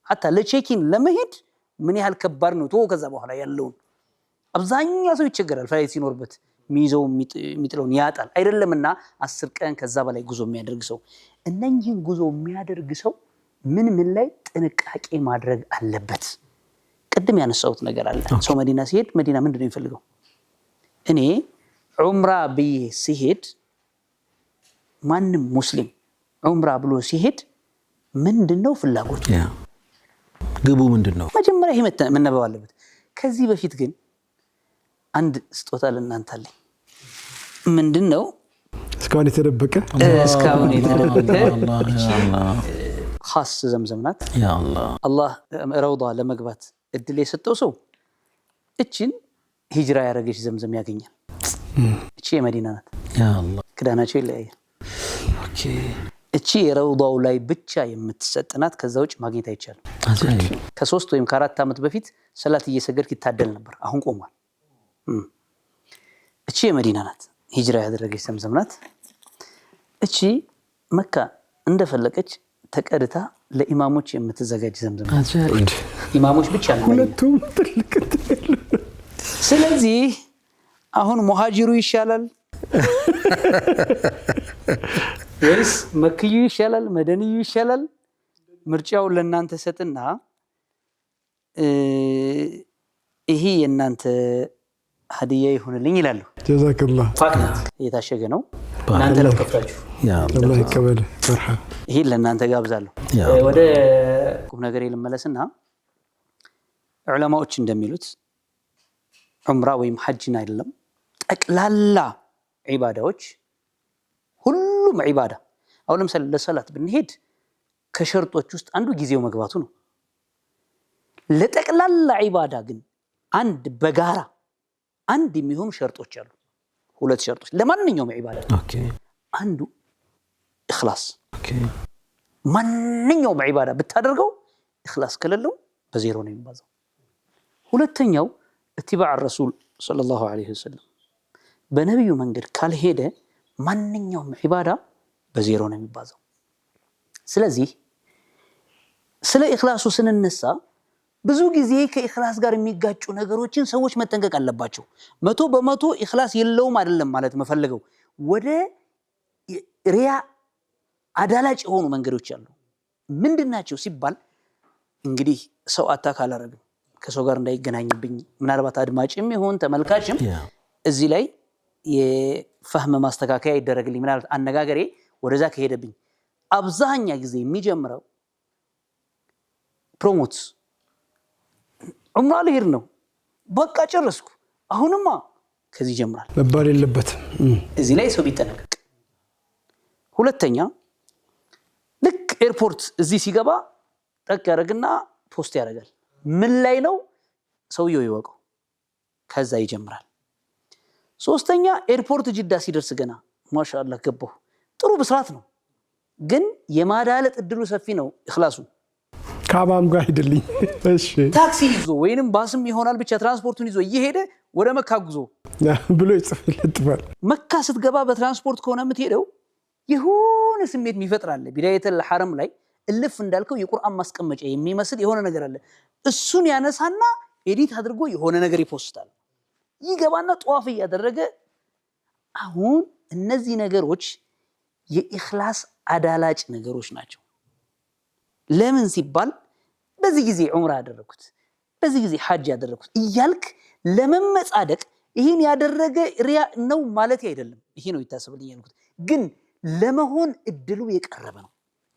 ሐታ ለቼኪን ለመሄድ ምን ያህል ከባድ ነው። ከዛ በኋላ ያለውን አብዛኛው ሰው ይቸገራል። ፍላይት ሲኖርበት ሚይዘው የሚጥለውን ያጣል አይደለምና 10 ቀን ከዛ በላይ ጉዞ የሚያደርግ ሰው እነኚህን ጉዞ የሚያደርግ ሰው ምን ላይ ጥንቃቄ ማድረግ አለበት? ቅድም ያነሳሁት ነገር አለ። ሰው መዲና ሲሄድ መዲና ምንድነው የሚፈልገው? እኔ ዑምራ ብዬ ሲሄድ ማንም ሙስሊም ዑምራ ብሎ ሲሄድ ምንድነው ፍላጎቱ? ግቡ ምንድነው? መጀመሪያ ይሄ መነበብ አለበት። ከዚህ በፊት ግን አንድ ስጦታ ለእናንተ አለኝ። ምንድነው? እስካሁን የተደበቀ ኻስ ዘምዘም ናት። አላህ ረውዳ ለመግባት እድል የሰጠው ሰው እችን ሂጅራ ያደረገች ዘምዘም ያገኛል። እቺ የመዲና ናት። ክዳናቸው ይለያያል። እቺ የረውዳው ላይ ብቻ የምትሰጥናት፣ ከዛ ውጭ ማግኘት አይቻልም። ከ3 ወይም ከ4 ዓመት በፊት ሰላት እየሰገድክ ይታደል ነበር፣ አሁን ቆሟል። እቺ የመዲና ናት፣ ሂጅራ ያደረገች ዘምዘም ናት። እቺ መካ እንደፈለቀች ተቀድታ ለኢማሞች የምትዘጋጅ ዘምዘም ናት። ኢማሞች ብቻ ነው ሁለቱም ትልቅ። ስለዚህ አሁን ሙሃጂሩ ይሻላል ወይስ መክዩ ይሻላል መደንዩ ይሻላል? ምርጫውን ለእናንተ ሰጥና ይሄ የእናንተ ሀዲያ ይሁንልኝ ይላሉ። ጀዛከላህ። ፋክት የታሸገ ነው። እናንተ ለከፍታችሁ አላህ ይቀበል። መርሐባ። ይሄ ለእናንተ ጋብዛለሁ። ወደ ቁም ነገር ልመለስና ዑለማዎች እንደሚሉት ዑምራ ወይም ሐጅን አይደለም ጠቅላላ ዒባዳዎች፣ ሁሉም ዒባዳ አሁን ለምሳሌ ለሰላት ብንሄድ ከሸርጦች ውስጥ አንዱ ጊዜው መግባቱ ነው። ለጠቅላላ ዒባዳ ግን አንድ በጋራ አንድ የሚሆኑ ሸርጦች አሉ። 2 ሸርጦች ለማንኛውም ዒባዳ። አንዱ ኢኽላስ። ማንኛውም ዒባዳ ብታደርገው ኢኽላስ ከሌለው በዜሮ ነው የሚባዛው። ሁለተኛው ኢትባዕ ረሱል ሰለላሁ ዐለይሂ ወሰለም፣ በነቢዩ መንገድ ካልሄደ ማንኛውም ዒባዳ በዜሮ ነው የሚባዛው። ስለዚህ ስለ ኢኽላሱ ስንነሳ ብዙ ጊዜ ከኢኽላስ ጋር የሚጋጩ ነገሮችን ሰዎች መጠንቀቅ አለባቸው። 100% ኢኽላስ የለውም አይደለም ማለት መፈልገው፣ ወደ ሪያ አዳላጭ የሆኑ መንገዶች አሉ። ምንድናቸው ሲባል እንግዲህ ሰው አታክ አላረግም፣ ከሰው ጋር እንዳይገናኝብኝ፣ ምናልባት አድማጭም ይሁን ተመልካችም እዚህ ላይ የፈህም ማስተካከያ ይደረግልኝ። ምናልባት አነጋገሬ ወደዛ ከሄደብኝ አብዛኛ ጊዜ የሚጀምረው ፕሮሞት ዑምራ ልሄድ ነው በቃ ጨረስኩ አሁንማ ከዚህ ይጀምራል መባል የለበትም። እዚህ ላይ ሰው ቢጠነቀቅ። ሁለተኛ ልክ ኤርፖርት እዚህ ሲገባ ጠቅ ያደርግና ፖስት ያደርጋል። ምን ላይ ነው ሰውየው ይወቀው፣ ከዛ ይጀምራል። ሶስተኛ ኤርፖርት ጅዳ ሲደርስ ገና ማሻአላህ ገባሁ ጥሩ ብስራት ነው፣ ግን የማዳለጥ እድሉ ሰፊ ነው። ኢኽላሱ ካባም ጋር ሄድልኝ እሺ ታክሲ ይዞ ወይንም ባስም ይሆናል ብቻ ትራንስፖርቱን ይዞ እየሄደ ወደ መካ ጉዞ ብሎ ይጽፍልጥፋል። መካ ስትገባ በትራንስፖርት ከሆነ የምትሄደው የሆነ ስሜት የሚፈጥራል። ቢዳየተል ሐረም ላይ እልፍ እንዳልከው የቁርአን ማስቀመጫ የሚመስል የሆነ ነገር አለ። እሱን ያነሳና ኤዲት አድርጎ የሆነ ነገር ይፖስታል። ይገባና ጧፍ ያደረገ። አሁን እነዚህ ነገሮች የኢኽላስ አዳላጭ ነገሮች ናቸው። ለምን ሲባል በዚህ ጊዜ ዑምራ ያደረኩት በዚህ ጊዜ ሐጅ ያደረኩት እያልክ ለመመጻደቅ ይህን ያደረገ ሪያ ነው ማለት አይደለም። ይሄ ነው ይታሰብልኝ ያልኩት፣ ግን ለመሆን እድሉ የቀረበ ነው።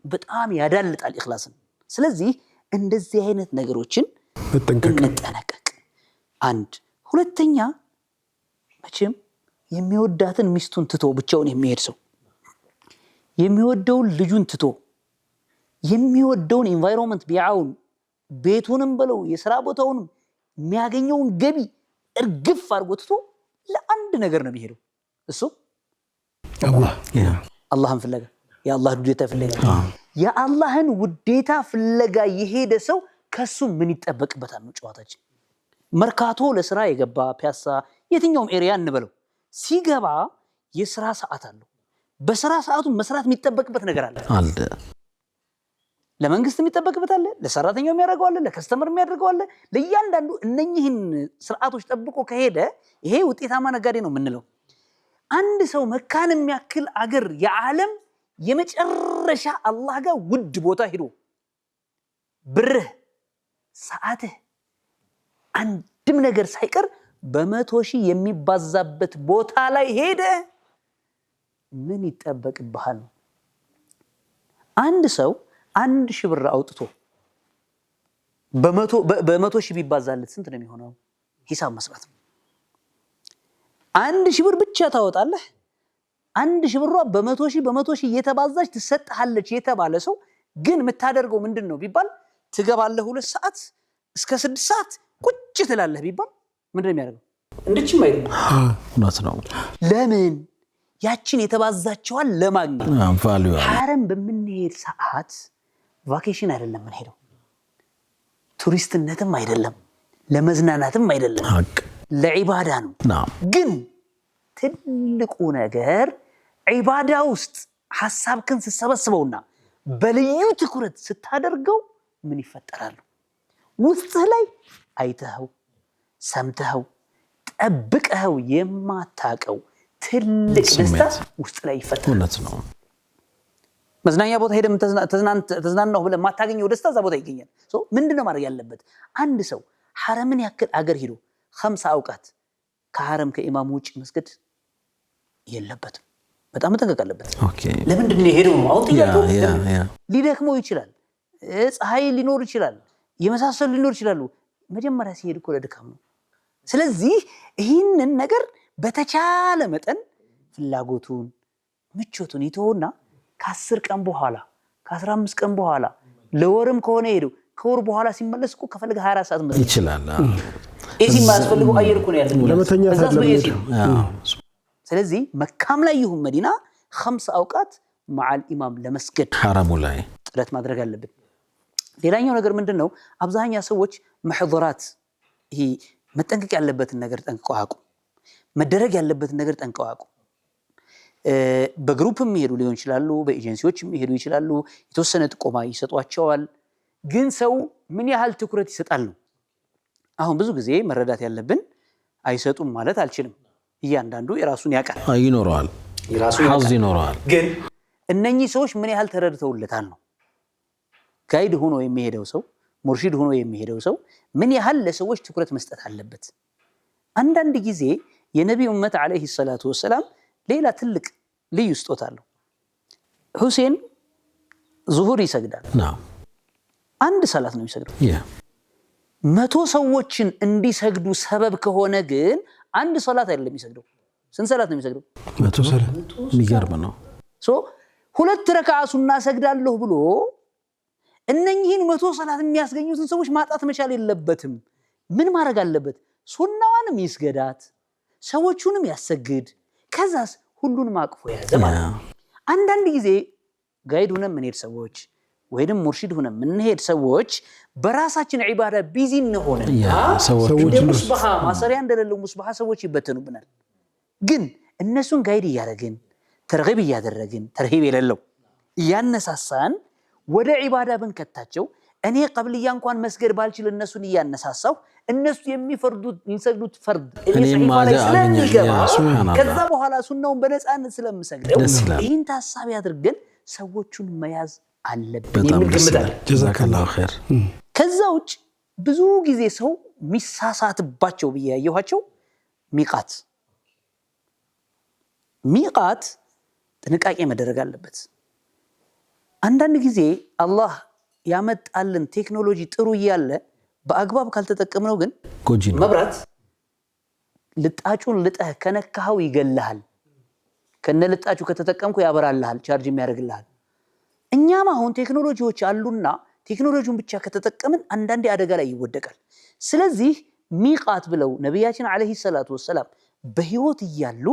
በጣም ያዳልጣል ኢኽላስን። ስለዚህ እንደዚህ አይነት ነገሮችን እንጠነቀቅ። አንድ ሁለተኛ መቼም የሚወዳትን ሚስቱን ትቶ ብቻውን የሚሄድ ሰው የሚወደውን ልጁን ትቶ የሚወደውን ኢንቫይሮንመንት ቢያውን ቤቱንም በለው የሥራ ቦታውንም የሚያገኘውን ገቢ እርግፍ አድርጎ ትቶ ለአንድ ነገር ነው የሚሄደው። እሱ አላህን ፍለጋ፣ የአላህ ውዴታ ፍለጋ። የአላህን ውዴታ ፍለጋ የሄደ ሰው ከሱ ምን ይጠበቅበታል ነው ጨዋታችን። መርካቶ ለስራ የገባ ፒያሳ፣ የትኛውም ኤሪያ እንበለው ሲገባ የሥራ ሰዓት አለው። በሥራ ሰዓቱ መስራት የሚጠበቅበት ነገር አለ። ለመንግስት የሚጠበቅበት አለ፣ ለሰራተኛው የሚያደርገው አለ፣ ለከስተመር የሚያደርገው አለ። ለእያንዳንዱ እነኚህን ስርዓቶች ጠብቆ ከሄደ ይሄ ውጤታማ ነጋዴ ነው የምንለው። አንድ ሰው መካን የሚያክል አገር የዓለም የመጨረሻ አላህ ጋር ውድ ቦታ ሄዶ ብርህ፣ ሰዓትህ፣ አንድም ነገር ሳይቀር በ100,000 የሚባዛበት ቦታ ላይ ሄደ ምን ይጠበቅብሃል? አንድ ሰው 1,000 ብር አውጥቶ በ100,000 ቢባዛለት ስንት ነው የሚሆነው? ሂሳብ መስራት ነው። 1,000 ብር ብቻ ታወጣለህ፣ 1000 ብሯ በ100 ሺህ እየተባዛች ትሰጥሃለች የተባለ ሰው ግን የምታደርገው ምንድነው ቢባል ትገባለህ 2 ሰዓት እስከ 6 ሰዓት ቁጭ ትላለህ ቢባል ምንድነው የሚያደርገው? እንድችም አይደለም። እውነት ነው። ለምን ያችን የተባዛቸዋል ለማግኘት ሐረም በምንሄድ ሰዓት ቫኬሽን አይደለም የምንሄደው፣ ቱሪስትነትም አይደለም፣ ለመዝናናትም አይደለም፣ ለዒባዳ ነው። ግን ትልቁ ነገር ዒባዳ ውስጥ ሐሳብክን ስትሰበስበውና በልዩ ትኩረት ስታደርገው ምን ይፈጠራል? ውስጥህ ላይ አይተኸው ሰምተኸው ጠብቀኸው የማታቀው ትልቅ ደስታ ውስጥ ላይ ይፈጠራል። እውነት ነው። መዝናኛ ቦታ ሄደም ተዝናናው ብለህ ማታገኘው ደስታ እዛ ቦታ ይገኛል። ምንድነው ማድረግ ያለበት? አንድ ሰው ሐረምን ያክል አገር ሄዶ 5 አውቃት ከሐረም ከኢማም ውጭ መስገድ የለበትም። በጣም መጠንቀቅ አለበት። ለምንድን ነው ሄደው ነው? አሁን ጥያቄው ሊደክመው ይችላል፣ ፀሐይ ሊኖር ይችላል፣ የመሳሰሉ ሊኖር ይችላሉ። መጀመሪያ ሲሄድ እኮ ለድካም ነው። ስለዚህ ይህንን ነገር በተቻለ መጠን ፍላጎቱን ምቾቱን ይተውና ከ10 ቀን በኋላ ከ15 ቀን በኋላ ለወርም ከሆነ ሄደው ከወር በኋላ ሲመለስ እኮ ከፈለገ 24 ሰዓት መስገድ ይችላል። ኤሲ ማስፈልገው አየር እኮ ነው ያለው ለመተኛ ታለበት። ስለዚህ መካም ላይ ይሁን መዲና 5 አውቃት መዓል ኢማም ለመስገድ ሐረሙ ላይ ጥረት ማድረግ አለብን። ሌላኛው ነገር ምንድነው? አብዛኛው ሰዎች መሕضራት ይሄ መጠንቀቅ ያለበትን ነገር ጠንቅቀው አያውቁም። መደረግ ያለበትን ነገር ጠንቅቀው አያውቁም። በግሩፕም ይሄዱ ሊሆን ይችላሉ፣ በኤጀንሲዎችም ይሄዱ ይችላሉ። የተወሰነ ጥቆማ ይሰጧቸዋል። ግን ሰው ምን ያህል ትኩረት ይሰጣል ነው። አሁን ብዙ ጊዜ መረዳት ያለብን አይሰጡም ማለት አልችልም። እያንዳንዱ የራሱን ያውቃል፣ ይኖረዋል፣ ሐዝ ይኖረዋል። ግን እነኚህ ሰዎች ምን ያህል ተረድተውለታል ነው። ጋይድ ሆኖ የሚሄደው ሰው ሙርሺድ ሆኖ የሚሄደው ሰው ምን ያህል ለሰዎች ትኩረት መስጠት አለበት። አንዳንድ ጊዜ የነቢዩ ኡመት አለይሂ ሰላቱ ወሰላም ሌላ ትልቅ ልዩ ስጦታ አለው። ሁሴን ዙሁር ይሰግዳል። አንድ ሰላት ነው የሚሰግደው። 100 ሰዎችን እንዲሰግዱ ሰበብ ከሆነ ግን አንድ ሰላት አይደለም የሚሰግደው። ስንት ሰላት ነው የሚሰግደው? 100 ሰላት። የሚገርም ነው። 2 ረካዓ ሱና ሰግዳለሁ ብሎ እነኚህን 100 ሰላት የሚያስገኙትን ሰዎች ማጣት መቻል የለበትም። ምን ማድረግ አለበት? ሱናዋንም ይስገዳት፣ ሰዎቹንም ያሰግድ፣ ከዛስ ሁሉንም አቅፎ ያዘ ማለት ነው። አንዳንድ ጊዜ ጋይድ ሆነን የምንሄድ ሰዎች ወይንም ሙርሺድ ሆነን የምንሄድ ሰዎች በራሳችን ዒባዳ ቢዚ እንሆንና እንደ ሙስባሃ ማሰሪያ እንደሌለው ሙስባሃ ሰዎች ይበተኑብናል። ግን እነሱን ጋይድ እያደረግን ተርሂብ እያደረግን ተርሂብ የሌለው እያነሳሳን ወደ ዒባዳ ብንከታቸው እኔ ቀብልያ እንኳን መስገድ ባልችል እነሱን እያነሳሳው እነሱ የሚሰግዱት ፈርድ እኔ ሰሒፋ ላይ ስለሚገባ ከዛ በኋላ ሱናውን በነፃነት ስለምሰግደው ይህን ታሳቢ አድርገን ሰዎቹን መያዝ አለብን የሚል ግምት አለ። ጀዛከላሁ ኸይር። ከዛ ውጭ ብዙ ጊዜ ሰው ሚሳሳትባቸው ብዬ ያየኋቸው ሚቃት ጥንቃቄ መደረግ አለበት። አንዳንድ ጊዜ አላህ ያመጣልን ቴክኖሎጂ ጥሩ እያለ በአግባብ ካልተጠቀምነው ግን መብራት ልጣጩን ልጠህ ከነካኸው ይገልሃል። ከነ ልጣጩ ከተጠቀምኩ ያበራልሃል፣ ቻርጅ የሚያደርግልሃል። እኛም አሁን ቴክኖሎጂዎች አሉና ቴክኖሎጂውን ብቻ ከተጠቀምን አንዳንዴ አደጋ ላይ ይወደቃል። ስለዚህ ሚቃት ብለው ነቢያችን አለይሂ ሰላቱ ወሰላም በህይወት እያሉ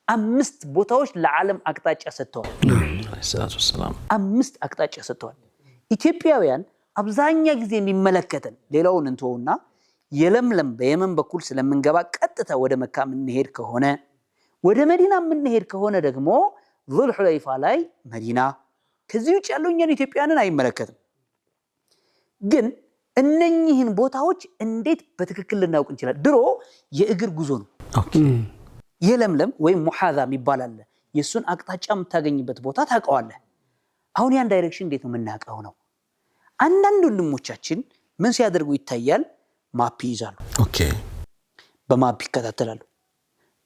5 ቦታዎች ለዓለም አቅጣጫ ሰጥተዋል። 5 አቅጣጫ ሰጥተዋል። ኢትዮጵያውያን አብዛኛ ጊዜ የሚመለከተን ሌላውን እንተውና የለምለም በየመን በኩል ስለምንገባ ቀጥታ ወደ መካ የምንሄድ ከሆነ ወደ መዲና የምንሄድ ከሆነ ደግሞ ዙል ሁለይፋ ላይ መዲና፣ ከዚህ ውጭ ያለው እኛን ኢትዮጵያንን አይመለከትም። ግን እነኚህን ቦታዎች እንዴት በትክክል ልናውቅ እንችላለን? ድሮ የእግር ጉዞ ነው። የለምለም ወይም ሙሐዛ ይባላል። የሱን አቅጣጫ የምታገኝበት ቦታ ታውቀዋለህ። አሁን ያን ዳይሬክሽን እንዴት ነው የምናውቀው ነው? አንዳንድ ወንድሞቻችን ምን ሲያደርጉ ይታያል? ማፕ ይይዛሉ። በማፕ ይከታተላሉ።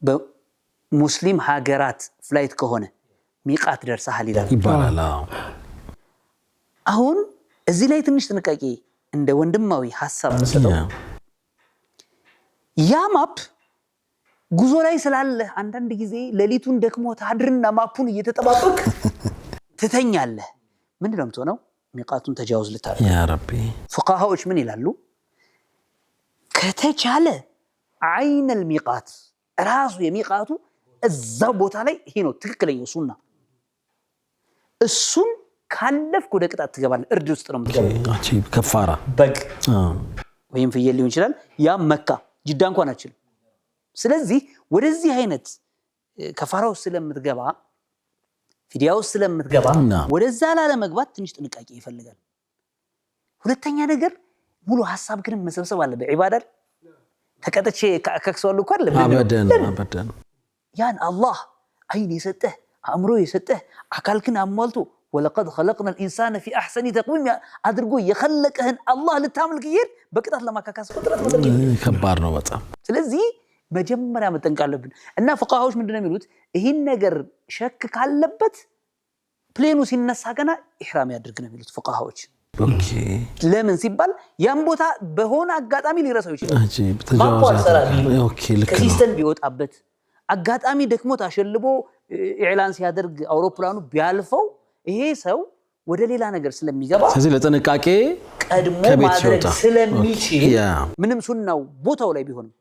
በሙስሊም ሀገራት ፍላይት ከሆነ ሚቃት ደርሰሃል ይላል። አሁን እዚህ ላይ ትንሽ ጥንቃቄ እንደ ወንድማዊ ሐሳብ ተሰጠው። ያ ማፕ ጉዞ ላይ ስላለ አንዳንድ ጊዜ ሌሊቱን ደክሞ ታድርና ማፑን እየተጠባበቅ ትተኛለህ ምንድነው የምትሆነው ሚቃቱን ተጃውዝ ልታረግ ያ ረቢ ፉቃሃዎች ምን ይላሉ ከተቻለ አይን الميقات ራሱ የሚቃቱ እዛው ቦታ ላይ ይሄ ነው ትክክለኛው ሱና እሱን ካለፍክ ወደ ቅጣት ትገባለህ እርድ ውስጥ ነው የምትገባው አቺ ከፋራ በግ ወይም ፍየል ሊሆን ይችላል ያ መካ ጅዳ እንኳን አይችልም ስለዚህ ወደዚህ አይነት ከፋራው ስለምትገባ ፊዲያው ስለምትገባ ወደዛ ላለ መግባት ትንሽ ጥንቃቄ ይፈልጋል ሁለተኛ ነገር ሙሉ ሐሳብ ግን መሰብሰብ አለ በዒባዳ ተቀጥቼ ከክሰዋል እኮ አይደለም አበደን ያን አላህ አይን የሰጠህ አእምሮ የሰጠህ አካልክን አሟልቶ ወለቀድ خلقنا الانسان في احسن تقويم አድርጎ የخلቀህን አላህ ልታመልክ ይሄድ በቅጣት ለማካካስ ፍጥረት ማለት ከባድ ነው በጣም ስለዚህ መጀመሪያ መጠንቀቅ አለብን እና ፉቃሃዎች ምንድነው የሚሉት ይሄን ነገር ሸክ ካለበት ፕሌኑ ሲነሳ ገና ኢህራም ያድርግ ነው የሚሉት ፉቃሃዎች ኦኬ ለምን ሲባል ያን ቦታ በሆነ አጋጣሚ ሊረሳው ይችላል አጂ በተጃዋዝ ኦኬ ልክ ነው ከሲስተም ቢወጣበት አጋጣሚ ደግሞ ታሸልቦ ኢዕላን ሲያደርግ አውሮፕላኑ ቢያልፈው ይሄ ሰው ወደ ሌላ ነገር ስለሚገባ ስለዚህ ለጥንቃቄ ቀድሞ ማድረግ ስለሚችል ምንም ሱናው ቦታው ላይ ቢሆንም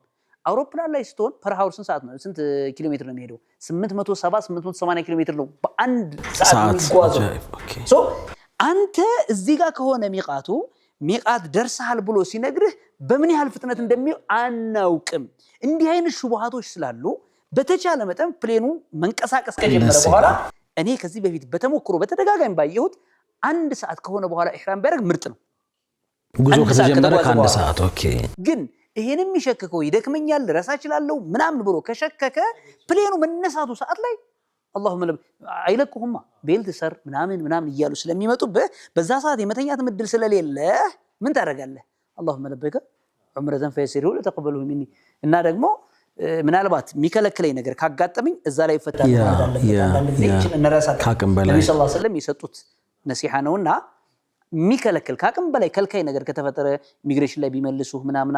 አውሮፕላን ላይ ስትሆን ፐር ሃወር ሰዓት ነው ስንት ኪሎ ሜትር ነው የሚሄደው 870 880 ኪሎ ሜትር ነው በአንድ ሰዓት የሚጓዘው ሶ አንተ እዚህ ጋር ከሆነ ሚቃት ደርሰሃል ብሎ ሲነግርህ በምን ያህል ፍጥነት እንደሚው አናውቅም እንዲህ አይነት ሹብሃቶች ስላሉ በተቻለ መጠን ፕሌኑ መንቀሳቀስ ከጀመረ በኋላ እኔ ከዚህ በፊት በተሞክሮ በተደጋጋሚ ባየሁት አንድ ሰዓት ከሆነ በኋላ ኢህራም ቢያደርግ ምርጥ ነው ጉዞ ከተጀመረ ከአንድ ሰዓት ኦኬ ግን ይሄንም ይሸከከው ይደክመኛል ረሳ ይችላልው ምናምን ብሎ ከሸከከ ፕሌኑ መነሳቱ ሰዓት ላይ اللهم لب አይለቁህማ ቤልት ሰር ምናምን ይያሉ ስለሚመጡበት በዛ ሰዓት የመተኛት ምድል ስለሌለ ምን ታረጋለህ اللهم لبك عمره فيسيره لتقبله مني እና ደግሞ ምናልባት ሚከለክለኝ ነገር ካጋጠመኝ እዛ ላይ ይፈታል ማለት አለበት እንረሳት ካቅም በላይ ነብዩ ሰለላሁ ዐለይሂ ወሰለም የሰጡት ነሲሃ ነውና ሚከለክል ካቅም በላይ ከልካይ ነገር ከተፈጠረ ኢሚግሬሽን ላይ ቢመልሱ ምናምን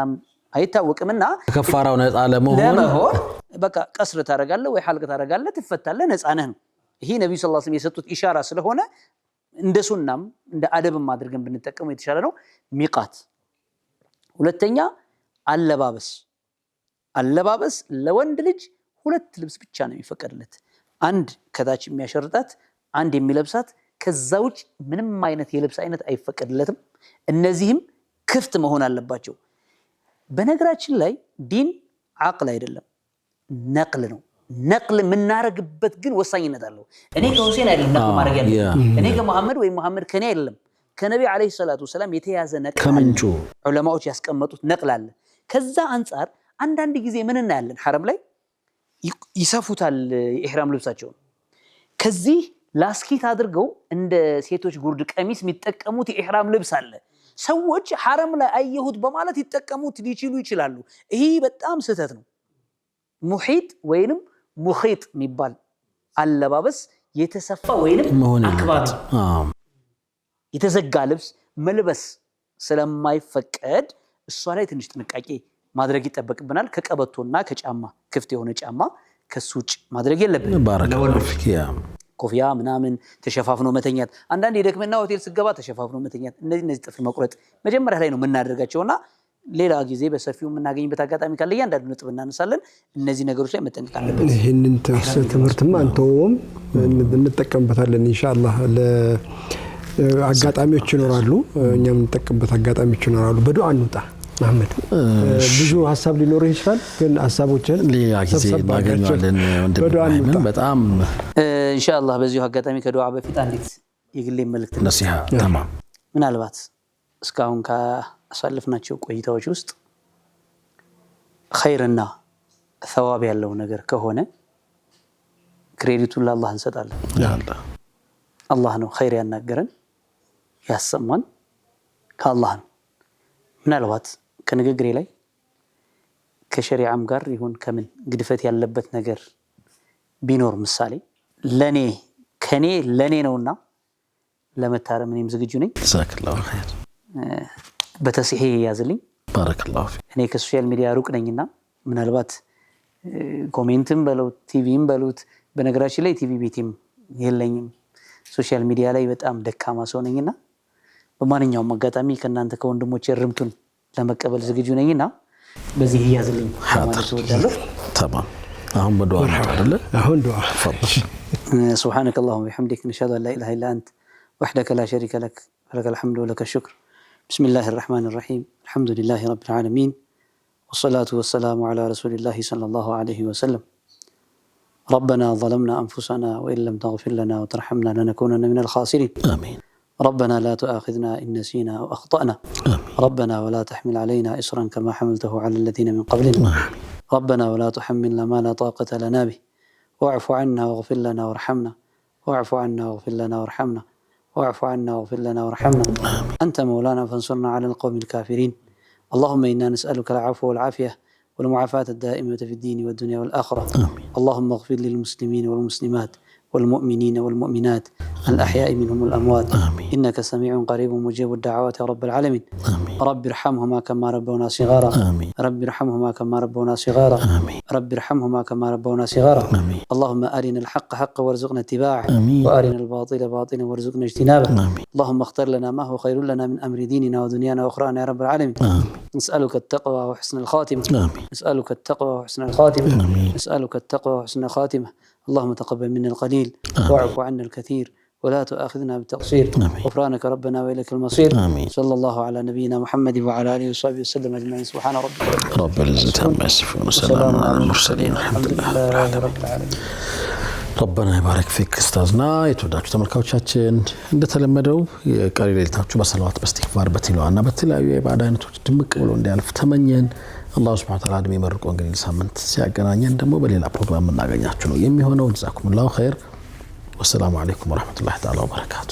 አይታወቅምና ከፋራው ነፃ ለመሆን በቃ ቀስር ታረጋለህ ወይ ሐልቅ ታረጋለህ ትፈታለህ ነፃ ነህ ነው ይሄ ነብዩ ሰለላሁ ዐለይሂ ወሰለም የሰጡት ኢሻራ ስለሆነ እንደ ሱናም እንደ አደብም አድርገን ብንጠቀመው የተሻለ ነው ሚቃት ሁለተኛ አለባበስ ለወንድ ልጅ ሁለት ልብስ ብቻ ነው የሚፈቀድለት አንድ ከታች የሚያሸርጣት አንድ የሚለብሳት ከዛ ውጭ ምንም አይነት የልብስ አይነት አይፈቀድለትም እነዚህም ክፍት መሆን አለባቸው በነገራችን ላይ ዲን አቅል አይደለም ነቅል ነው ነቅል ምናረግበት ግን ወሳኝነት አለው እኔ ከሁሴን አይደለም ነቅል ማድረግ ያለው እኔ ከመሐመድ ወይ መሐመድ ከኔ አይደለም ከነቢ አለይሂ ሰላቱ ወሰለም የተያዘ ነቅል ከምንጩ ዑለማዎች ያስቀመጡት ነቅል አለ ከዛ አንፃር አንዳንድ ጊዜ ምን እናያለን ሐረም ላይ ይሰፉታል የኢህራም ልብሳቸው ከዚህ ላስኪት አድርገው እንደ ሴቶች ጉርድ ቀሚስ የሚጠቀሙት የኢህራም ልብስ አለ ሰዎች ሐረም ላይ አየሁት በማለት ይተቀሙት ሊችሉ ይችላሉ ይሄ በጣም ስህተት ነው ሙሂጥ ወይንም ሙኺጥ የሚባል አለባበስ የተሰፋ ወይንም አክባቢ የተዘጋ ልብስ መልበስ ስለማይፈቀድ እሷ ላይ ትንሽ ጥንቃቄ ማድረግ ይጠበቅብናል ከቀበቶና ከጫማ ክፍት የሆነ ጫማ ከሱጭ ማድረግ የለብንም ባረከላሁ ኮፊያ ምናምን ተሸፋፍኖ መተኛት አንዳንድ የደክመና ሆቴል ስገባ ተሸፋፍኖ መተኛት እነዚህ ጥፍር መቁረጥ መጀመሪያ ላይ ነው የምናደርጋቸውና ሌላ ጊዜ በሰፊው የምናገኝበት አጋጣሚ ካለ ያንዳንዱ ነጥብ እናነሳለን እነዚህ ነገሮች ላይ መጠንቀቅ አለበት ይሄንን ትምህርትማ አንተውም እንጠቀምበታለን ኢንሻአላህ ለአጋጣሚዎች ይኖራሉ እኛም እንጠቀምበት አጋጣሚዎች ይኖራሉ በዱዓ እንውጣ መሐመድ ብዙ ሐሳብ ሊኖር ይችላል ግን ሐሳቦችን ሌላ ጊዜ ማገኛለን ወንድም በጣም ኢንሻአላህ በዚሁ አጋጣሚ ከዱዓ በፊት አንዲት የግሌ መልእክት ነሲሃ ተማም ምናልባት እስካሁን ካሳለፍናቸው ቆይታዎች ውስጥ ኸይርና ثواب ያለው ነገር ከሆነ ክሬዲቱን ለአላህ እንሰጣለን አላህ ነው ኸይር ያናገረን ያሰማን ከአላህ ነው ምናልባት ከንግግሬ ላይ ከሸሪዓም ጋር ይሁን ከምን ግድፈት ያለበት ነገር ቢኖር ምሳሌ ለኔ ነውና ለመታረም እኔም ዝግጁ ነኝ ጀዛከላሁ ኸይር በተስሂህ ያዝልኝ ባረከላሁ ፊክ እኔ ከሶሻል ሚዲያ ሩቅ ነኝና ምናልባት ኮሜንትም በሉት ቲቪም በሉት በነገራችን ላይ ቲቪ ቤቴም የለኝም ሶሻል ሚዲያ ላይ በጣም ደካማ ሰው ነኝና በማንኛውም አጋጣሚ ከናንተ ከወንድሞቼ እርምቱን ለመቀበል ዝግጁ ነኝና በዚህ ይያዝልኝ ማለት ወዳለሁ تمام አሁን በዱዓ አይደለ አሁን ዱዓ سبحانك اللهم وبحمدك نشهد ان لا اله الا انت وحدك لا شريك لك ولك الحمد ولك الشكر بسم الله الرحمن الرحيم الحمد لله رب العالمين والصلاة والسلام على رسول الله صلى الله عليه وسلم ربنا ظلمنا أنفسنا وإن لم تغفر لنا وترحمنا لنكونن من الخاسرين آمين ربنا لا تؤاخذنا إن نسينا أو أخطأنا آمين ربنا ولا تحمل علينا إصرا كما حملته على الذين من قبلنا ربنا ولا تحملنا ما لا طاقة لنا به واعف عنا واغفر لنا وارحمنا واعف عنا واغفر لنا وارحمنا واعف عنا واغفر لنا وارحمنا أنت مولانا فانصرنا على القوم الكافرين اللهم إنا نسألك العفو والعافية والمعافاة الدائمة في الدين والدنيا والآخرة آمين. اللهم اغفر للمسلمين والمسلمات والمؤمنين والمؤمنات الأحياء منهم الأموات آمين. إنك سميع قريب مجيب الدعوات يا رب العالمين آمين. رب ارحمهما كما ربونا صغارا آمين. رب ارحمهما كما ربونا صغارا آمين. رب ارحمهما كما ربونا صغارا آمين. اللهم أرنا الحق حقا وارزقنا اتباعه آمين. وأرنا الباطل باطلا وارزقنا اجتنابه آمين. اللهم اختر لنا ما هو خير لنا من أمر ديننا ودنيانا وأخرانا يا رب العالمين آمين. نسألك التقوى وحسن الخاتمة آمين. نسألك التقوى وحسن الخاتمة آمين. نسألك التقوى وحسن الخاتمة اللهم تقبل منا القليل واعف عنا الكثير ولا تؤاخذنا بالتقصير غفرانك ربنا وإليك المصير آمين. صلى الله على نبينا محمد وعلى آله وصحبه وسلم أجمعين سبحان ربك رب العزة عما يصفون وسلام على المرسلين الحمد لله رب العالمين ረበና ይባረክ ፊክ ኡስታዝና የተወዳጁ ተመልካቾቻችን እንደተለመደው የቀሪ ሌሊታችሁ በሰላዋት በእስትግፋር በቲላዋና በተለያዩ የኢባዳ አይነቶች ድምቅ ብሎ እንዲያልፍ ተመኘን። አላህ ሱብሓነሁ ወተዓላ እድሜ መርቆ እንግዲህ ሳምንት ሲያገናኘን ደግሞ በሌላ ፕሮግራም እናገኛችሁ ነው የሚሆነው። ጀዛኩሙላሁ ኸይር ወሰላሙ አለይኩም ወራህመቱላሂ ተዓላ ወበረካቱ።